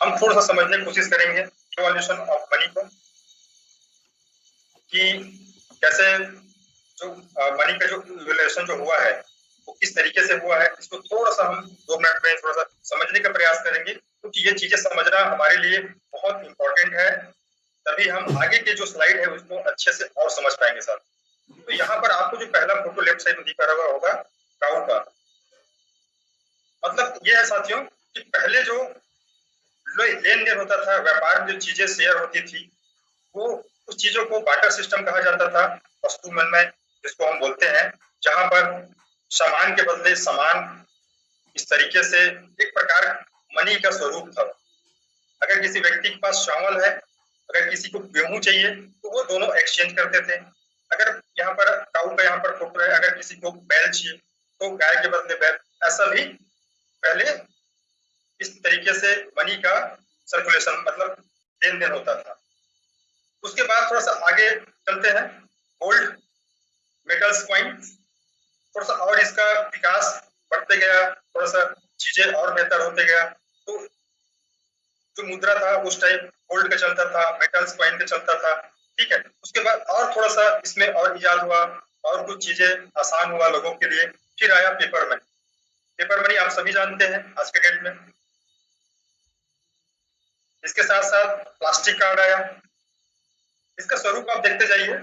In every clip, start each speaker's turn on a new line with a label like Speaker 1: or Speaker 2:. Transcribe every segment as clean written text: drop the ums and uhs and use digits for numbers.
Speaker 1: हम थोड़ा सा समझने की कोशिश करेंगे इवोल्यूशन ऑफ मनी को, कि कैसे जो मनी का जो इवोल्यूशन जो हुआ है वो किस तरीके से हुआ है। इसको थोड़ा सा हम 2 मिनट में थोड़ा सा समझने का प्रयास करेंगे, क्योंकि ये चीजें समझना हमारे लिए बहुत इंपॉर्टेंट है। तभी हम आगे के जो स्लाइड है उसको अच्छे से और समझ पाएंगे सर। तो यहाँ पर आपको जो पहला फोटो लेफ्ट साइड में दिख रहा होगा काऊ का, मतलब ये है साथियों कि पहले जो लेन देन होता था, व्यापार में जो चीजें शेयर होती थी, वो उस चीजों को बार्टर सिस्टम कहा जाता था, वस्तु विनिमय जिसको हम बोलते हैं, जहां पर सामान के बदले सामान, इस तरीके से एक प्रकार मनी का स्वरूप था। अगर किसी व्यक्ति के पास चावल है, अगर किसी को गेहूं चाहिए, तो वो दोनों एक्सचेंज करते थे। अगर यहाँ पर काऊ का यहाँ पर फोटो है, अगर किसी को बैल चाहिए तो गाय के बदले बैल, ऐसा भी पहले इस तरीके से मनी का सर्कुलेशन मतलब लेन देन होता था। उसके बाद थोड़ा सा आगे चलते हैं, गोल्ड मेटल्स कॉइन, थोड़ा सा और इसका विकास बढ़ते गया, थोड़ा सा चीजें और बेहतर होते गया। तो जो मुद्रा था उस टाइप गोल्ड का चलता था, मेटल्स कॉइन का चलता था, ठीक है। उसके बाद और थोड़ा सा इसमें और इजाद हुआ और कुछ चीजें आसान हुआ लोगों के लिए, फिर आया पेपर मनी। पेपर मनी आप सभी जानते हैं आज के डेट में। इसके साथ साथ प्लास्टिक कार्ड आया, इसका स्वरूप आप देखते जाइए।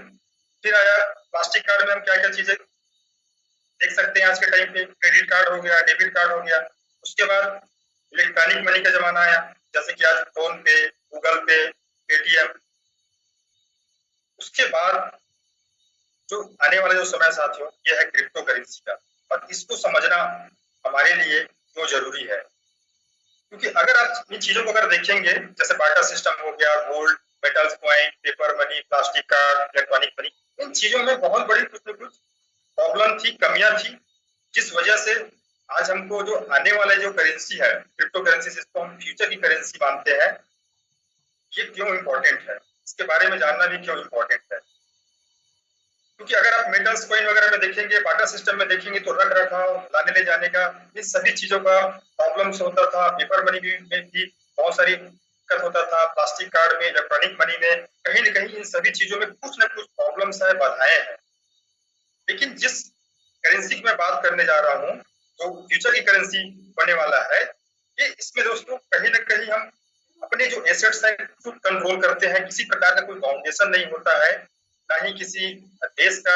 Speaker 1: फिर आया प्लास्टिक कार्ड में हम क्या क्या चीजें देख सकते हैं आज के टाइम पे, क्रेडिट कार्ड हो गया, डेबिट कार्ड हो गया। उसके बाद इलेक्ट्रॉनिक मनी का जमाना आया, जैसे कि आज फोन पे, गूगल पे, पेटीएम। उसके बाद जो आने वाला जो समय साथियों ये है क्रिप्टो करेंसी का, और इसको समझना हमारे लिए क्यों जरूरी है। क्योंकि अगर आप इन चीजों को अगर देखेंगे, जैसे बार्टर सिस्टम हो गया, gold, metals coin, paper money, plastic card, electronic money, इन चीजों में बहुत बड़ी कुछ न कुछ प्रॉब्लम थी, कमियां थी, जिस वजह से आज हमको जो आने वाले जो करेंसी है क्रिप्टो करेंसी, जिसको हम फ्यूचर की करेंसी मानते हैं, ये क्यों इम्पोर्टेंट है, इसके बारे में जानना भी क्यों इम्पोर्टेंट है। क्योंकि अगर आप मेटल्स कॉइन वगैरह में देखेंगे, बार्टर सिस्टम में देखेंगे, तो रख रखाव, लाने ले जाने का, इन सभी चीजों का प्रॉब्लम्स होता था। पेपर मनी में भी बहुत सारी दिक्कत होता था, प्लास्टिक कार्ड में, इलेक्ट्रॉनिक मनी में, कहीं न कहीं इन सभी चीजों में कुछ न कुछ प्रॉब्लम्स है, बाधाएं हैं। लेकिन जिस करेंसी की मैं बात करने जा रहा हूँ, जो फ्यूचर की करेंसी बनने वाला है, ये इसमें दोस्तों कहीं न कहीं हम अपने जो एसेट्स हैं खुद कंट्रोल करते हैं, किसी प्रकार का कोई फाउंडेशन नहीं होता है, ना ही किसी देश का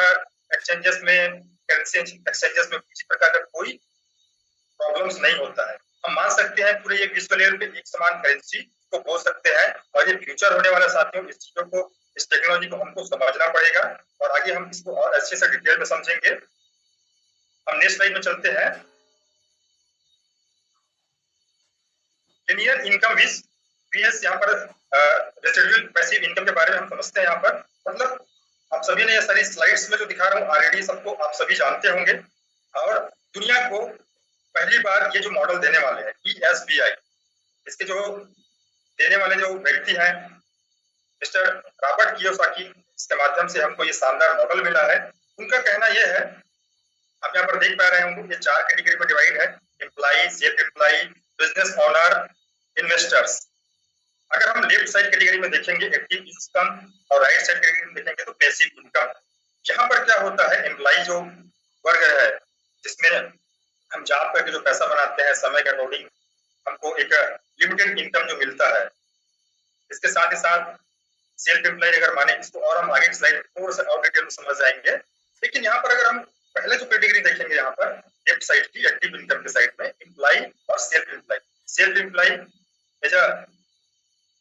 Speaker 1: एक्सचेंजेस में, करेंसी एक्सचेंजेस में किसी प्रकार का कोई प्रॉब्लम्स नहीं होता है। हम मान सकते हैं पूरे एक विश्व लेवल पे एक समान करेंसी को बोल सकते हैं, और ये फ्यूचर होने वाला साथियों, इस चीजों को, इस टेक्नोलॉजी को हमको समझना पड़ेगा, और आगे हम इसको और अच्छे से डिटेल में समझेंगे। हम नेक्स्ट स्लाइड में चलते हैं। लिनियर इनकम विज पीएस, यहाँ पर रेसिडुअल पैसिव इनकम के बारे में हम समझते हैं। यहाँ पर मतलब आप सभी ने ये सारी स्लाइड्स में जो दिखा रहा हूँ ऑलरेडी सबको आप सभी जानते होंगे, और दुनिया को पहली बार ये जो मॉडल देने वाले हैं ESBI, इसके जो देने वाले जो व्यक्ति हैं मिस्टर रॉबर्ट कियोसाकी, इसके माध्यम से हमको ये शानदार मॉडल मिला है। उनका कहना यह है, आप यहाँ पर देख पा रहे होंगे, ये 4 कैटेगरी में डिवाइड है, employee, self employee, business owner, investors. अगर हम लेफ्ट साइड कैटेगरी में देखेंगे एक्टिव इनकम, और राइट साइड कैटेगरी में देखेंगे तो पैसिव इनकम। यहाँ पर क्या होता है, एम्प्लॉई जो वर्ग है, जिसमें हम जॉब करके जो पैसा बनाते हैं, समय के अकॉर्डिंग हमको एक लिमिटेड इनकम जो मिलता है। इसके साथ ही साथ सेल्फ एम्प्लॉय अगर माने इसको, और हम आगे स्लाइड थोड़ा सा और डिटेल में समझ जाएंगे। लेकिन यहाँ पर अगर हम पहले जो कैटेगरी देखेंगे, यहाँ पर लेफ्ट साइड की एक्टिव इनकम के साइड में एम्प्लॉय और self employ. Self employ as a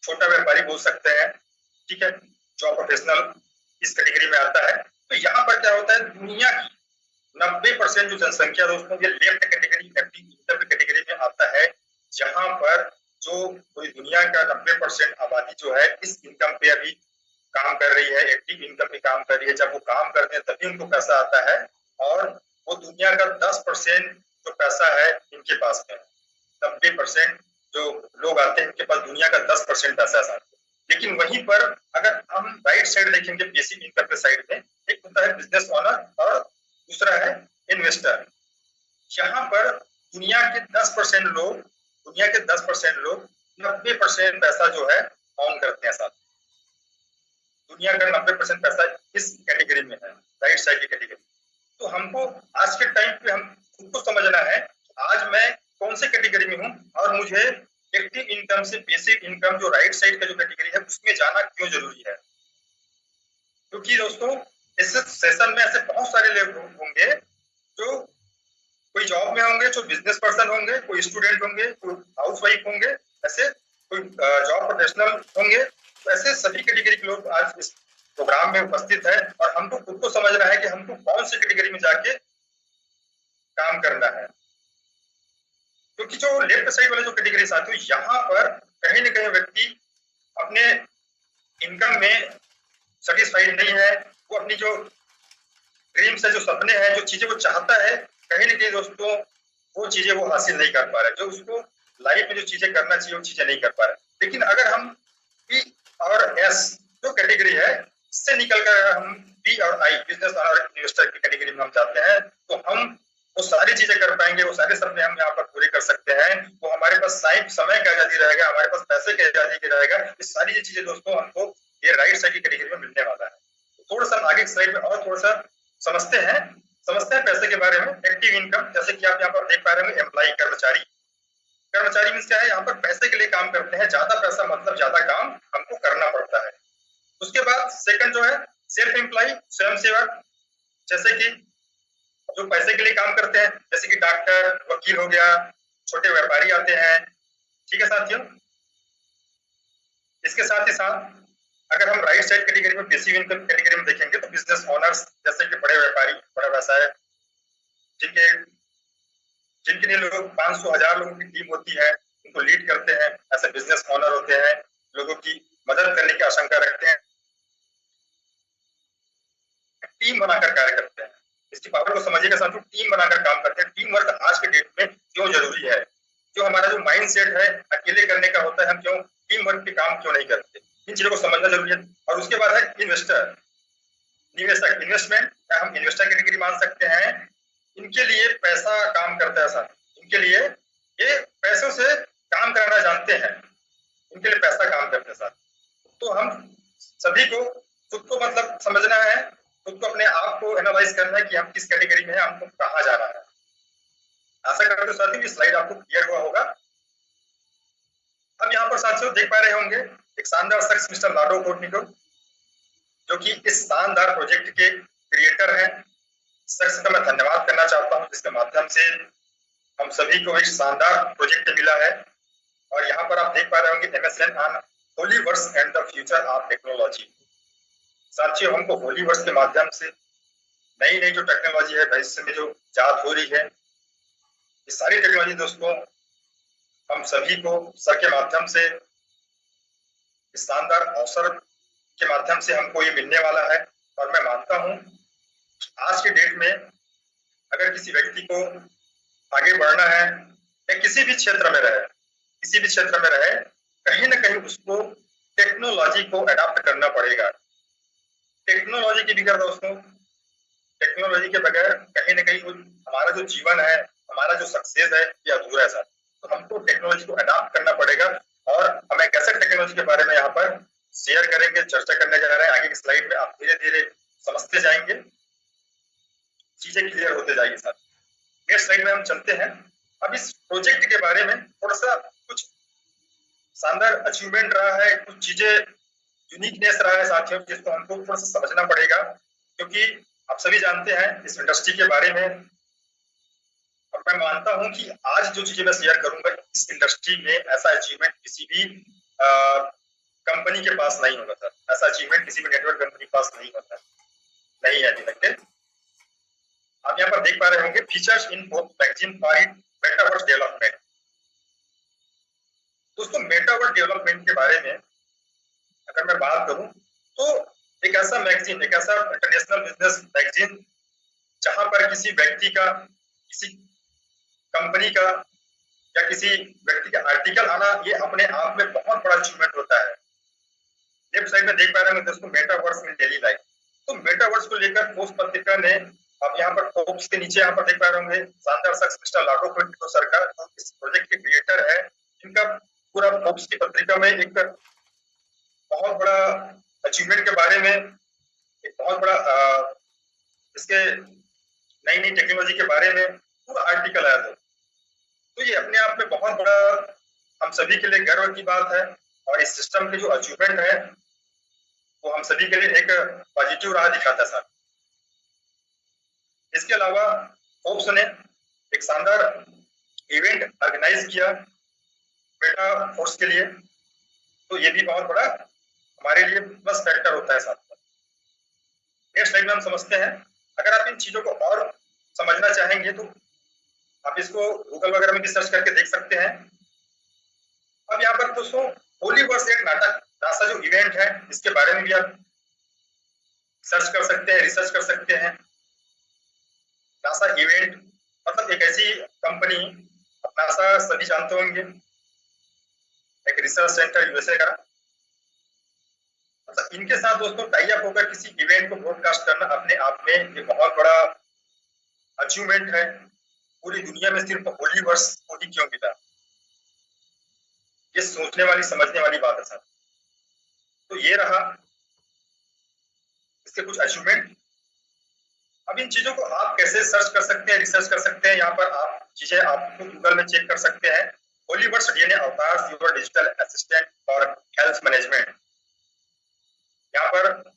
Speaker 1: छोटा व्यापारी बोल सकते हैं, ठीक है, जॉब प्रोफेशनल इस कैटेगरी में आता है। तो यहाँ पर क्या होता है, दुनिया की 90% जो जनसंख्या दोस्तों ये left category active income category में आता है, जहां पर जो पूरी दुनिया का 90% आबादी जो है इस इनकम पे अभी काम कर रही है, एक्टिव इनकम पे काम कर रही है। जब वो काम करते हैं तभी उनको पैसा आता है, और वो दुनिया का 10% जो पैसा है इनके पास में, 90% जो लोग आते हैं इनके पास दुनिया का 10% पैसा आता है। लेकिन वहीं पर अगर हम राइट साइड देखेंगे पैसिव इनकम के साइड में, एक होता है बिजनेस ओनर और दूसरा है इन्वेस्टर। यहाँ पर दुनिया के 10% लोग 90% पैसा जो है ऑन करते हैं साथ। दुनिया का 90% पैसा इस कैटेगरी में है, राइट साइड की कैटेगरी। तो हमको आज के टाइम पे हम खुद को समझना है कि आज मैं कौन से कैटेगरी में हूँ और मुझे एक्टिव इनकम से बेसिक इनकम जो राइट साइड का जो कैटेगरी है उसमें जाना क्यों जरूरी है। क्योंकि दोस्तों इस सेशन में ऐसे बहुत सारे लोग होंगे जो कोई जॉब में होंगे, जो बिजनेस पर्सन होंगे, कोई स्टूडेंट होंगे, कोई हाउस वाइफ होंगे, ऐसे कोई जॉब प्रोफेशनल होंगे। तो ऐसे सभी कैटेगरी के लोग आज इस प्रोग्राम में उपस्थित है और हमको खुद को समझना है कि हमको कौन सी कैटेगरी में जाके काम करना है। क्योंकि जो लेफ्ट साइड वाले जो कैटेगरी साथियों, यहाँ पर कहीं ना कहीं व्यक्ति अपने इनकम में सेटिस्फाइड नहीं है, वो अपनी जो ड्रीम्स है, जो सपने हैं, जो चीजें वो चाहता है, कहीं ना कहीं दोस्तों वो चीजें वो हासिल नहीं कर पा रहा है। जो उसको लाइफ में जो चीजें करना चाहिए वो चीजें नहीं कर पा रहा है। लेकिन अगर हम बी और एस जो कैटेगरी है इससे निकल कर हम बी और आई बिजनेस और इन्वेस्टर की कैटेगरी में हम जाते हैं तो हम वो सारी चीजें कर पाएंगे, वो सारे सपने हम यहाँ पर पूरे कर सकते हैं। वो हमारे पास समय का आजादी रहेगा, हमारे पास पैसे की आजादी रहेगा। ये सारी चीजें दोस्तों हमको ये राइट साइड की कैटेगरी में मिलने वाला है। तो थोड़ा सा आगे की स्लाइड में और थोड़ा सा समझते हैं पैसे के बारे में। एक्टिव इनकम, जैसे कि आप यहाँ पर देख पा रहे हैं, एम्प्लॉय कर्मचारी। कर्मचारी मीन्स क्या है, यहाँ पर पैसे के लिए काम करते हैं, ज्यादा पैसा मतलब ज्यादा काम हमको करना पड़ता है। उसके बाद सेकंड जो है सेल्फ एम्प्लॉय, स्वयं सेवक, जैसे कि जो पैसे के लिए काम करते हैं, जैसे कि डॉक्टर, वकील हो गया, छोटे व्यापारी आते हैं। ठीक है साथियों, इसके साथ ही साथ अगर हम राइट साइड कैटेगरी में बेसिक इनकम कैटेगरी में देखेंगे तो बिजनेस ओनर्स, जैसे कि बड़े व्यापारी, बड़ा व्यवसाय, जिनके जिनके लिए लोग 500,000 लोगों की टीम होती है, उनको लीड करते हैं, ऐसे बिजनेस ओनर होते हैं, लोगों की मदद करने की आशंका रखते हैं, टीम बनाकर कार्य करते हैं। इसकी पावर को समझिएगा साथियों, टीम बनाकर काम करते हैं। टीम वर्क आज के डेट में क्यों जरूरी है, जो हमारा जो माइंड सेट है अकेले करने का होता है, हम क्यों टीम वर्क के काम क्यों नहीं करते, इन चीजों को समझना जरूरी है। और उसके बाद है इन्वेस्टर, निवेशक, इन्वेस्टमेंट हम इन्वेस्टर कैटेगरी मान सकते हैं। इनके लिए पैसा काम करता है सर, इनके लिए ये पैसों से काम करना जानते हैं, इनके लिए पैसा काम करते हैं सर। तो हम सभी को खुद को मतलब समझना है, खुद को अपने आप को एनालाइज करना है कि हम किस कैटेगरी में है, हमको कहाँ जाना है। आशा करते हो साथियों स्लाइड आपको क्लियर हुआ होगा। अब यहाँ पर साथियों देख पा रहे होंगे एक शानदार शख्स मिस्टर लाडो कोटनिको, जो कि इस शानदार प्रोजेक्ट के क्रिएटर हैं। शख्स का मैं धन्यवाद करना चाहता हूँ जिसके माध्यम से हम सभी को एक शानदार प्रोजेक्ट मिला है। और यहाँ पर आप देख पा रहे होंगे MSN on Holiverse and the future of technology. साथियों हमको होलीवर्स के माध्यम से नई नई जो टेक्नोलॉजी है भविष्य में जो जात हो रही है, ये सारी टेक्नोलॉजी दोस्तों हम सभी को सर के माध्यम से इस शानदार अवसर के माध्यम से हमको ये मिलने वाला है। और मैं मानता हूँ आज के डेट में अगर किसी व्यक्ति को आगे बढ़ना है या किसी भी क्षेत्र में रहे, किसी भी क्षेत्र में रहे, कहीं ना कहीं उसको टेक्नोलॉजी को अडॉप्ट करना पड़ेगा। टेक्नोलॉजी के बगैर दोस्तों, टेक्नोलॉजी के बगैर कहीं ना कहीं हमारा जो जीवन है, हमारा जो सक्सेस है, ये अधूरा है सर। तो हमको टेक्नोलॉजी को अडॉप्ट करना पड़ेगा और हम एक ऐसे टेक्नोलॉजी के बारे में यहाँ पर शेयर करेंगे, चर्चा करने जा रहे हैं। आगे की स्लाइड में आप धीरे धीरे समझते जाएंगे, चीजें क्लियर होते जाएगी सर। नेक्स्ट स्लाइड में हम चलते हैं। अब इस प्रोजेक्ट के बारे में थोड़ा सा कुछ शानदार अचीवमेंट रहा है, कुछ चीजें यूनिकनेस रहा है साथियों, जिसको हमको थोड़ा सा समझना पड़ेगा। क्योंकि आप सभी जानते हैं इस इंडस्ट्री के बारे में, और मैं मानता हूं कि आज जो चीजें मैं शेयर करूंगा इस इंडस्ट्री में ऐसा अचीवमेंट किसी भी कंपनी के पास नहीं होगा सर। ऐसा अचीवमेंट किसी भी नेटवर्क कंपनी के पास नहीं होता, नहीं है अभी तक। आप यहाँ पर देख पा रहे होंगे features in both magazine for metaverse development. दोस्तों मेटावर्स डेवलपमेंट के बारे में अगर मैं बात करूं तो एक ऐसा मैगजीन, एक ऐसा इंटरनेशनल बिजनेस मैगजीन जहां पर किसी व्यक्ति का, किसी कंपनी का या किसी व्यक्ति का आर्टिकल आना ये अपने आप में बहुत बड़ा अचीवमेंट होता है। लेफ्ट साइड में देख पा रहे हैं दोस्तों मेटावर्स इन डेली लाइफ। तो मेटावर्स को लेकर पोस्ट पत्रिका ने, आप यहाँ पर फोर्ब्स के नीचे यहाँ पर देख पा रहे होंगे शानदार शख्स मिस्टर लाडो कोटनिको सर का, जो इस प्रोजेक्ट के क्रिएटर है, इनका पूरा फोर्ब्स की पत्रिका में एक बहुत बड़ा अचीवमेंट के बारे में, एक बहुत बड़ा इसके नई नई टेक्नोलॉजी के बारे में पूरा आर्टिकल आया था। तो ये अपने आप में बहुत बड़ा हम सभी के लिए गर्व की बात है, और इस सिस्टम के जो अचीवमेंट है वो हम सभी के लिए एक पॉजिटिव राह दिखाता है साहब। इसके अलावा फोर्ब्स ने एक शानदार इवेंट ऑर्गेनाइज किया मेटा फोर्स के लिए, तो ये भी बहुत बड़ा हमारे लिए प्लस फैक्टर होता है साथ में। नेक्स्ट स्लाइड में हम समझते हैं। अगर आप इन चीजों को और समझना चाहेंगे तो आप इसको गूगल वगैरह में भी सर्च करके देख सकते हैं। अब यहाँ पर दोस्तों होलीवर्स एक नाटक नासा जो इवेंट है इसके बारे में भी आप सर्च कर सकते हैं, रिसर्च कर सकते हैं। नासा इवेंट मतलब एक ऐसी कंपनी, नासा सभी जानते होंगे, एक रिसर्च सेंटर यूएसए का, मतलब इनके साथ दोस्तों टाई अप होकर किसी इवेंट को ब्रॉडकास्ट करना अपने आप में एक बहुत बड़ा अचीवमेंट है। पूरी दुनिया में सिर्फ होलीवर्स को ही क्यों मिला, ये सोचने वाली समझने वाली बात है सर। तो ये रहा इसके कुछ अचीवमेंट। अब इन चीजों को आप कैसे सर्च कर सकते हैं, रिसर्च कर सकते हैं, यहाँ पर आप चीजें आपको गूगल में चेक कर सकते हैं। Holiverse DNA avatars your digital assistant for health management, यहाँ पर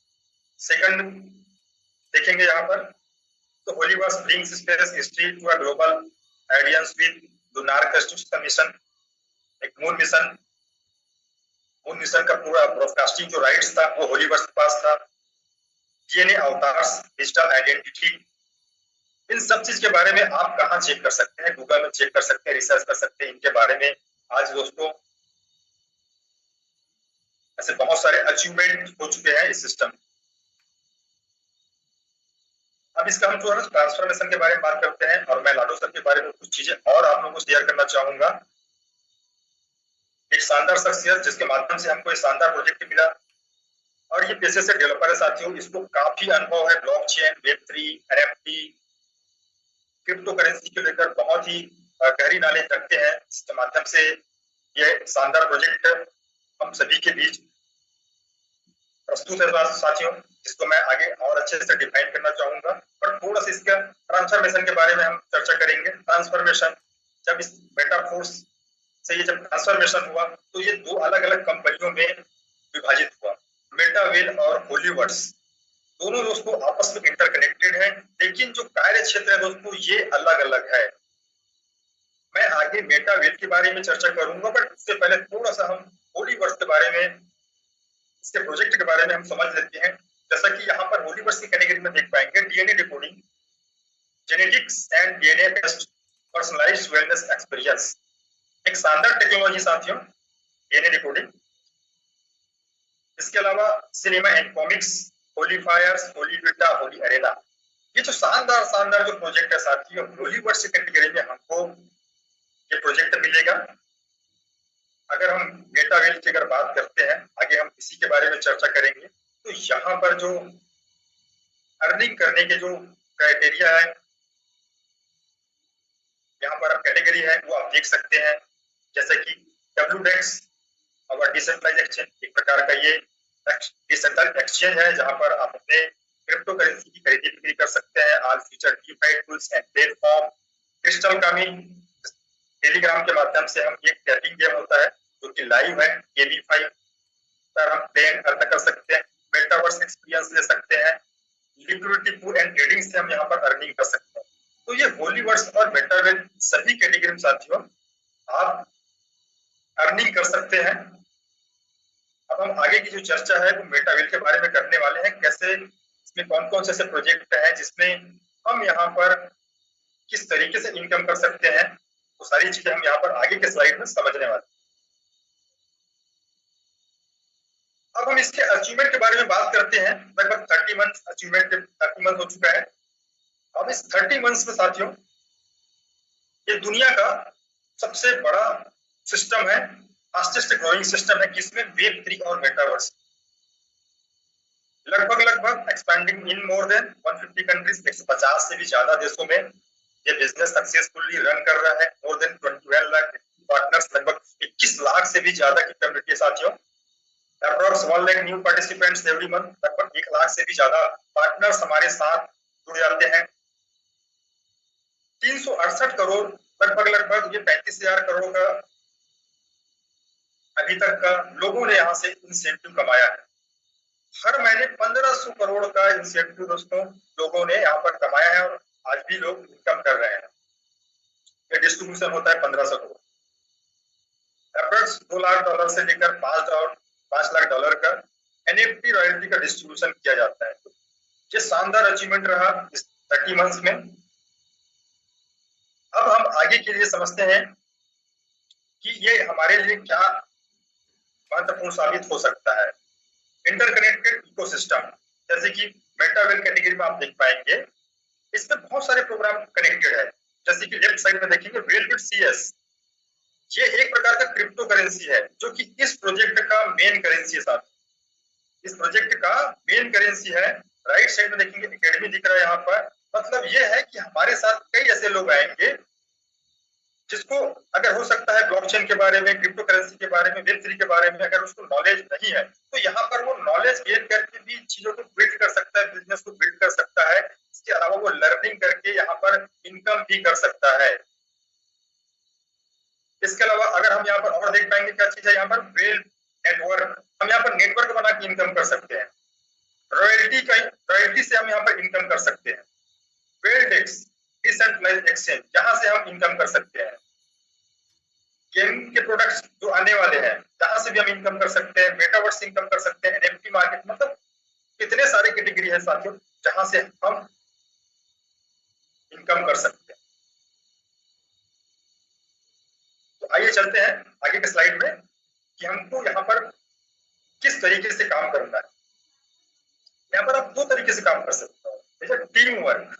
Speaker 1: सेकंड देखेंगे। यहाँ पर तो Holiverse brings space history to a global audience with lunar custom mission, एक मून मिशन का पूरा ब्रॉडकास्टिंग जो राइट्स था वो होलीवर्स के पास था। डीएनए अवतार्स डिजिटल आइडेंटिटी, इन सब चीज के बारे में आप कहाँ चेक कर सकते हैं, गूगल में चेक कर सकते हैं, रिसर्च कर सकते हैं इनके बारे में। आज दोस्तों ऐसे बहुत सारे अचीवमेंट हो चुके हैं इस सिस्टम। अब इसका हम जो है ट्रांसफॉर्मेशन के बारे में बात करते हैं, और मैं लाडो सर के बारे में कुछ चीजें और आप लोगों को शेयर करना चाहूंगा। एक शानदार शख्सियत जिसके माध्यम से हमको एक शानदार प्रोजेक्ट मिला, और ये पेशे से डेवलपर है साथियों, इसको काफी अनुभव है blockchain, Web3, NFT, crypto currency को लेकर बहुत ही गहरी नॉलेज रखते हैं। इसके माध्यम से ये शानदार प्रोजेक्ट हम सभी के बीच प्रस्तुत है साथियों, जिसको मैं आगे और अच्छे से डिफाइन करना चाहूंगा। पर थोड़ा सा इसका ट्रांसफॉर्मेशन के बारे में हम चर्चा करेंगे। ट्रांसफॉर्मेशन, जब इस मेटाफोर्स से ये जब ट्रांसफॉर्मेशन हुआ तो ये दो अलग अलग कंपनियों में विभाजित हुआ। मेटावेल और होलीवर्स दोनों दोस्तों आपस में इंटरकनेक्टेड है, लेकिन जो कार्य क्षेत्र है दोस्तों ये अलग अलग है। मैं आगे मेटावेल के बारे में चर्चा करूंगा, बट उससे पहले थोड़ा सा हम होलीवर्स के बारे में, इसके प्रोजेक्ट के बारे में हम समझ लेते हैं। जैसा कि यहाँ पर होलीवर्स की कैटेगरी में देख पाएंगे, DNA decoding, genetics and DNA based personalised wellness experience, एक शानदार टेक्नोलॉजी साथियों डीएनए डिकोडिंग। इसके अलावा cinema and comics, holy fires, holy बेटा, होली अरेना, ये जो शानदार शानदार जो प्रोजेक्ट है साथियों, होलीवर्स की कैटेगरी में हमको ये प्रोजेक्ट मिलेगा। अगर हम मेटावेल की अगर बात करते हैं, आगे हम इसी के बारे में चर्चा करेंगे, तो यहाँ पर जो अर्निंग करने के जो क्राइटेरिया है, यहाँ पर कैटेगरी है वो आप देख सकते हैं। जैसे कि WDEX और डिसेंट्रलाइज एक्सचेंज, एक प्रकार का ये डिसेंट्रलाइज एक्सचेंज है जहां पर आप अपने क्रिप्टो करेंसी की खरीदी बिक्री कर सकते हैं। All future DeFi tools and platform, crystal कामी, टेलीग्राम के माध्यम से हम एक टैपिंग गेम होता है जो कि लाइव है, गेमिफाई पर हम प्लेन अर्न कर सकते हैं। मेटावर्स एक्सपीरियंस ले सकते हैं। लिक्विडिटी पूल एंड ट्रेडिंग से हम यहाँ पर अर्निंग कर सकते हैं। तो ये होलीवर्स और मेटावेल सभी कैटेगरी में साथियों आप अर्निंग कर सकते हैं। अब हम आगे की जो चर्चा है वो मेटावेल के बारे में करने वाले हैं, कैसे इसमें कौन कौन से ऐसे प्रोजेक्ट हैं जिसमें हम यहाँ पर किस तरीके से इनकम कर सकते हैं, वो सारी चीजें हम यहाँ पर आगे के स्लाइड में समझने वाले हैं। अब हम इसके अचीवमेंट के बारे में बात करते हैं। लगभग 30 मंथ अचीवमेंट 30 मंथ हो चुका है। अब इस 30 मंथ्स में साथियों ये दुनिया का सबसे बड़ा सिस्टम है, फास्टेस्ट ग्रोइंग सिस्टम है, जिसमें वेब3 और मेटावर्स लगभग एक्सपेंडिंग इन मोर देन 150 कंट्रीज, 150 से भी ज्यादा देशों में ये बिजनेस सक्सेसफुली रन कर रहा है। मोर देन 21 लाख पार्टनर्स, लगभग 21 लाख से भी ज्यादा की कम्युनिटी है साथियों। Approx 1 lakh new participants every month, लगभग 1 लाख से भी ज्यादा पार्टनर्स हमारे साथ जुड़ जाते हैं। 368 करोड़ लगभग ये 35,000 करोड़ का अभी तक का लोगों ने यहाँ से इंसेंटिव कमाया है। हर महीने 1500 करोड़ का इंसेंटिव दोस्तों लोगों ने यहाँ पर कमाया है और आज भी लोग इनकम कर रहे हैं। ये डिस्ट्रीब्यूशन होता है 1500 करोड़। अप्रॉक्स $2 लाख से लेकर $5 लाख का एनएफटी रॉयल्टी का डिस्ट्रीब्यूशन किया जाता है। ये शानदार अचीवमेंट रहा इस 30 मंथ्स में। अब हम आगे के लिए समझते हैं कि ये हमारे लिए क्या महत्वपूर्ण साबित हो सकता है। इंटरकनेक्टेड इकोसिस्टम, जैसे कि मेटावेल कैटेगरी में आप देख पाएंगे, इसमें बहुत सारे प्रोग्राम कनेक्टेड है। जैसे कि लेफ्ट साइड में देखेंगे वेलबिट सीएस, ये एक प्रकार का क्रिप्टो करेंसी है जो कि इस प्रोजेक्ट का मेन करेंसी है साथ। इस प्रोजेक्ट का मेन करेंसी है। राइट साइड में देखेंगे एकेडमी दिख रहा है यहाँ पर, मतलब ये है कि हमारे साथ कई ऐसे लोग आएंगे जिसको अगर हो सकता है ब्लॉकचेन के बारे में, क्रिप्टो करेंसी के बारे में, वेब3 के बारे में अगर उसको नॉलेज नहीं है तो यहाँ पर वो नॉलेज गेन करके भी चीजों को बिल्ड कर सकता है, बिजनेस को बिल्ड कर सकता है। इसके अलावा वो लर्निंग करके यहाँ पर इनकम भी कर सकता है। इसके अलावा अगर हम यहाँ पर और देख पाएंगे क्या चीज है यहाँ पर, वेल नेटवर्क, हम यहाँ पर नेटवर्क बना के इनकम कर सकते हैं। रॉयल्टी से हम यहाँ पर इनकम कर सकते हैं। वेलडेक्स डिसेंट्रलाइज्ड एक्सचेंज, जहां से हम इनकम कर सकते हैं। गेमिंग के प्रोडक्ट्स जो आने वाले हैं जहां से भी हम इनकम कर सकते हैं। मेटावर्स इनकम कर सकते हैं। एनएफटी मार्केट, मतलब कितने सारे कैटेगरी है साथियों जहां से हम इनकम कर सकते हैं। तो आइए चलते हैं आगे के स्लाइड में कि हमको यहाँ पर किस तरीके से काम करना है। यहाँ पर आप दो तरीके से काम कर सकते हो, जैसे टीम वर्क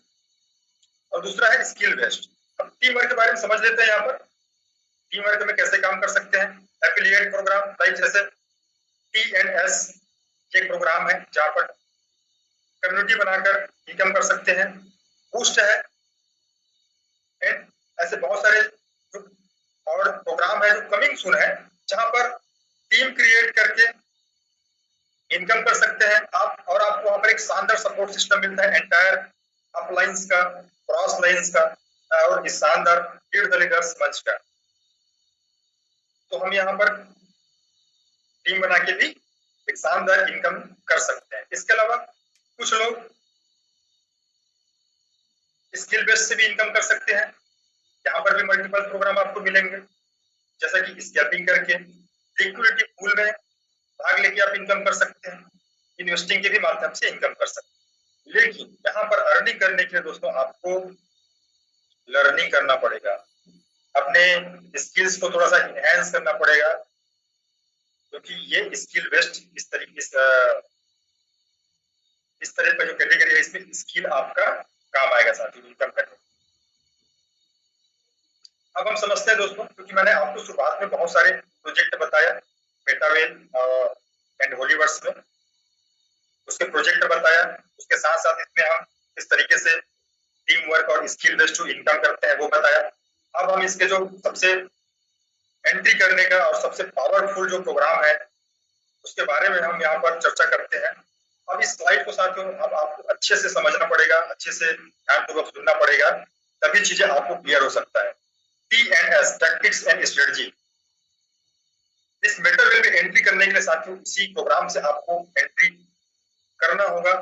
Speaker 1: और दूसरा है स्किल बेस्ड। अब टीम वर्क के बारे में समझ लेते हैं। यहाँ पर टीम वर्क में कैसे काम कर सकते हैं। एफिलिएट प्रोग्राम, लाइक जैसे TNS एक प्रोग्राम है जहां पर कम्युनिटी बनाकर इनकम कर सकते हैं। बूस्ट है, ऐसे बहुत सारे और प्रोग्राम है जो कमिंग सून है जहां पर टीम क्रिएट करके इनकम कर सकते हैं आप। और आपको वहां पर एक शानदार सपोर्ट सिस्टम मिलता है एंटायर अपलाइंस का, क्रॉस लाइंस का और इस शानदार लीड द लीडर्स मंच का। तो हम यहाँ पर टीम बना के भी एक शानदार इनकम कर सकते हैं। इसके अलावा कुछ लोग स्किल बेस्ड से भी इनकम कर सकते हैं। यहाँ पर भी मल्टीपल प्रोग्राम आपको मिलेंगे, जैसा कि स्कैल्पिंग करके लिक्विडिटी पूल में भाग लेके आप इनकम कर सकते हैं। इन्वेस्टिंग के भी माध्यम से इनकम कर सकते हैं। लेकिन यहाँ पर अर्निंग करने के लिए दोस्तों आपको लर्निंग करना पड़ेगा, अपने स्किल्स को थोड़ा सा इनहेंस करना पड़ेगा, क्योंकि ये स्किल बेस्ड इस तरह का जो कैटेगरी है इसमें स्किल आपका काम आएगा साथ ही इनकम करने। अब हम समझते हैं दोस्तों, क्योंकि मैंने आपको शुरुआत में बहुत सारे प्रोजेक्ट बताया मेटावेल एंड होलीवर्स में, उसके प्रोजेक्ट बताया, उसके साथ साथ इसमें हम किस तरीके से टीम वर्क और स्किल बेस्ड जो इनकम करते हैं वो बताया। अब हम इसके जो सबसे एंट्री करने का और सबसे पावरफुल जो प्रोग्राम है उसके बारे में हम यहाँ पर चर्चा करते हैं। अब इस स्लाइड को साथियों अब आपको अच्छे से समझना पड़ेगा, अच्छे से ध्यानपूर्वक सुनना पड़ेगा, तभी चीजें आपको क्लियर हो सकता है। TNS टैक्टिक्स एंड स्ट्रेटजी, इस मेटावेल में एंट्री करने के लिए साथियों इसी प्रोग्राम से आपको एंट्री करना होगा।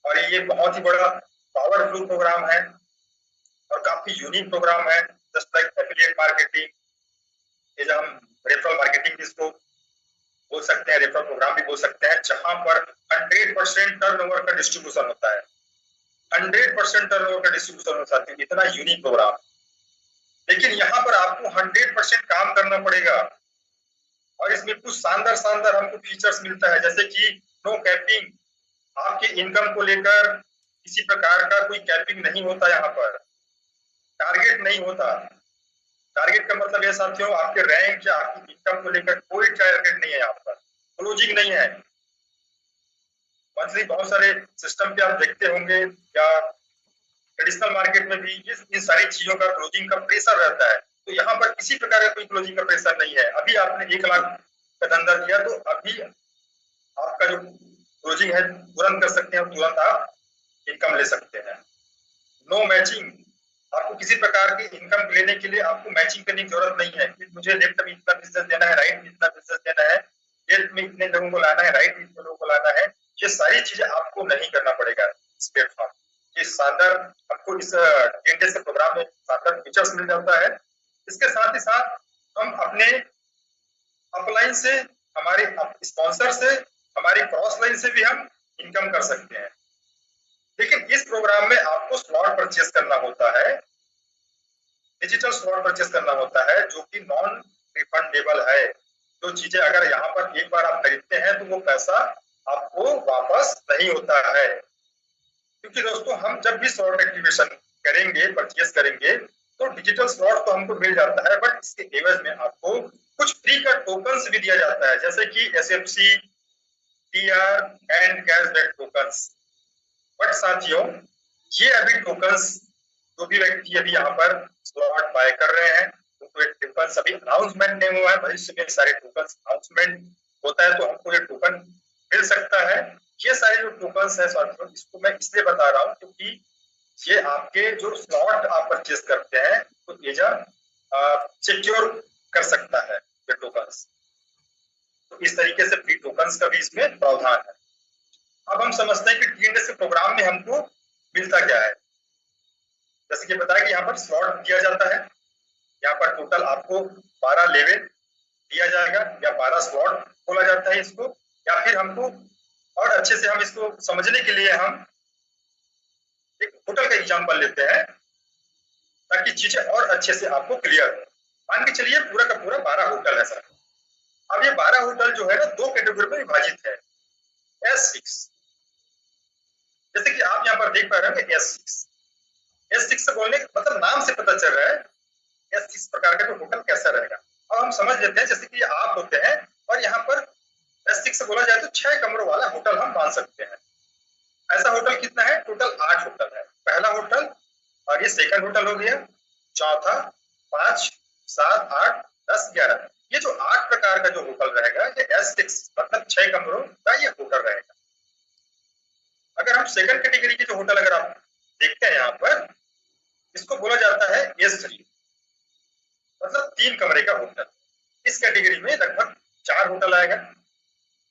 Speaker 1: और ये बहुत ही बड़ा पावरफुल प्रोग्राम है और काफी यूनिक प्रोग्राम है। जस्ट लाइक एफिलिएट मार्केटिंग, ये जो हम रेफरल मार्केटिंग इसको बोल सकते हैं, रेफरल प्रोग्राम भी बोल सकते हैं, जहां पर 100% टर्नओवर का डिस्ट्रीब्यूशन होता है। 100% टर्नओवर का डिस्ट्रीब्यूशन होता है, इतना यूनिक प्रोग्राम। लेकिन यहाँ पर आपको 100% काम करना पड़ेगा और इसमें कुछ शानदार शानदार हमको फीचर्स मिलता है, जैसे कि नो कैपिंग, आपके इनकम को लेकर किसी प्रकार का कोई कैपिंग नहीं होता। यहाँ पर टारगेट नहीं होता। टारगेट का मतलब है साथियों आपके रैंक या आपकी इनकम को लेकर कोई टारगेट नहीं है। यहाँ पर क्लोजिंग नहीं है। मंथली बहुत सारे सिस्टम पे आप देखते होंगे या ट्रेडिशनल मार्केट में भी इन सारी चीजों का क्लोजिंग का प्रेशर रहता है, तो यहाँ पर किसी प्रकार का कोई क्लोजिंग का प्रेशर नहीं है। अभी आपने 1 लाख का धंधा किया तो अभी आपका जो क्लोजिंग है तुरंत कर सकते हैं, तुरंत आप इनकम ले सकते हैं। नो मैचिंग, आपको किसी प्रकार की इनकम लेने के लिए आपको मैचिंग करने की जरूरत नहीं है कि मुझे लेफ्ट में इतना बिजनेस देना है, राइट में इतना बिजनेस देना है, लेफ्ट में इतने लोगों को लाना है, राइट में इतने लोगों को लाना है। ये सारी चीजें आपको नहीं करना पड़ेगा इस प्लेटफॉर्म। ये शानदार आपको इस 10 डेज के प्रोग्राम में शानदार फीचर्स मिल जाता है। इसके साथ ही साथ हम अपने अपलाइन से, हमारे स्पॉन्सर से, हमारी क्रॉस लाइन से भी हम इनकम कर सकते हैं। लेकिन इस प्रोग्राम में आपको स्लॉट परचेस करना होता है, डिजिटल स्लॉट परचेस करना होता है, जो कि नॉन रिफंडेबल है। जो चीजें अगर यहाँ पर एक बार आप खरीदते हैं तो वो पैसा आपको वापस नहीं होता है। क्योंकि दोस्तों हम जब भी स्लॉट एक्टिवेशन करेंगे, परचेस करेंगे, तो डिजिटल स्लॉट तो हमको मिल जाता है, बट इसके एवज में आपको कुछ फ्री का टोकन्स भी दिया जाता है, जैसे कि SFC, TR and cashback tokens. But साथियों, ये अभी टोकन्स जो भी व्यक्ति अभी यहाँ पर स्लॉट बाय कर रहे हैं उनको एक टोकन अभी अनाउंसमेंट नहीं हुआ है। भविष्य में सारे टोकन अनाउंसमेंट होता है तो हमको ये टोकन मिल सकता है। ये सारे जो टोकन्स है साथियों, इसको मैं इसलिए बता रहा हूँ क्योंकि ये आपके जो स्लॉट आप परचेस करते हैं तो एजा सिक्योर कर सकता है ये टोकन्स। तो इस तरीके से फ्री टोकन्स का भी इसमें प्रावधान है। अब हम समझते हैं कि TNS के प्रोग्राम में हमको मिलता क्या है। जैसे कि बताया कि यहाँ पर स्लॉट दिया जाता है, यहाँ पर टोटल आपको 12 लेवल दिया जाएगा या 12 स्लॉट बोला जाता है इसको। या फिर हमको और अच्छे से हम इसको समझने के लिए हम एक होटल का एग्जांपल लेते हैं ताकि चीजें और अच्छे से आपको क्लियर हो। मान के चलिए पूरा का पूरा 12 होटल है सर। अब ये 12 होटल जो है ना 2 कैटेगरी में विभाजित है। S6, जैसे कि आप यहाँ पर देख पा रहे हैं S6 से बोलने मतलब नाम से पता चल रहा है S6 प्रकार का जो होटल कैसा रहेगा। अब हम समझ लेते हैं, जैसे कि आप होते हैं और यहाँ पर S6 से बोला जाए तो 6 कमरों वाला होटल हम मान सकते हैं। ऐसा होटल कितना है? टोटल 8 होटल है। पहला होटल और ये सेकंड होटल हो गया, चौथा 5, 7, 8, 10, 11। ये जो 8 प्रकार का जो होटल रहेगा ये S6 मतलब 6 कमरों का ये होटल रहेगा। अगर हम सेकंड कैटेगरी के जो होटल अगर आप देखते हैं यहाँ पर, इसको बोला जाता है S3 मतलब 3 कमरे का होटल। इस कैटेगरी में लगभग 4 होटल आएगा,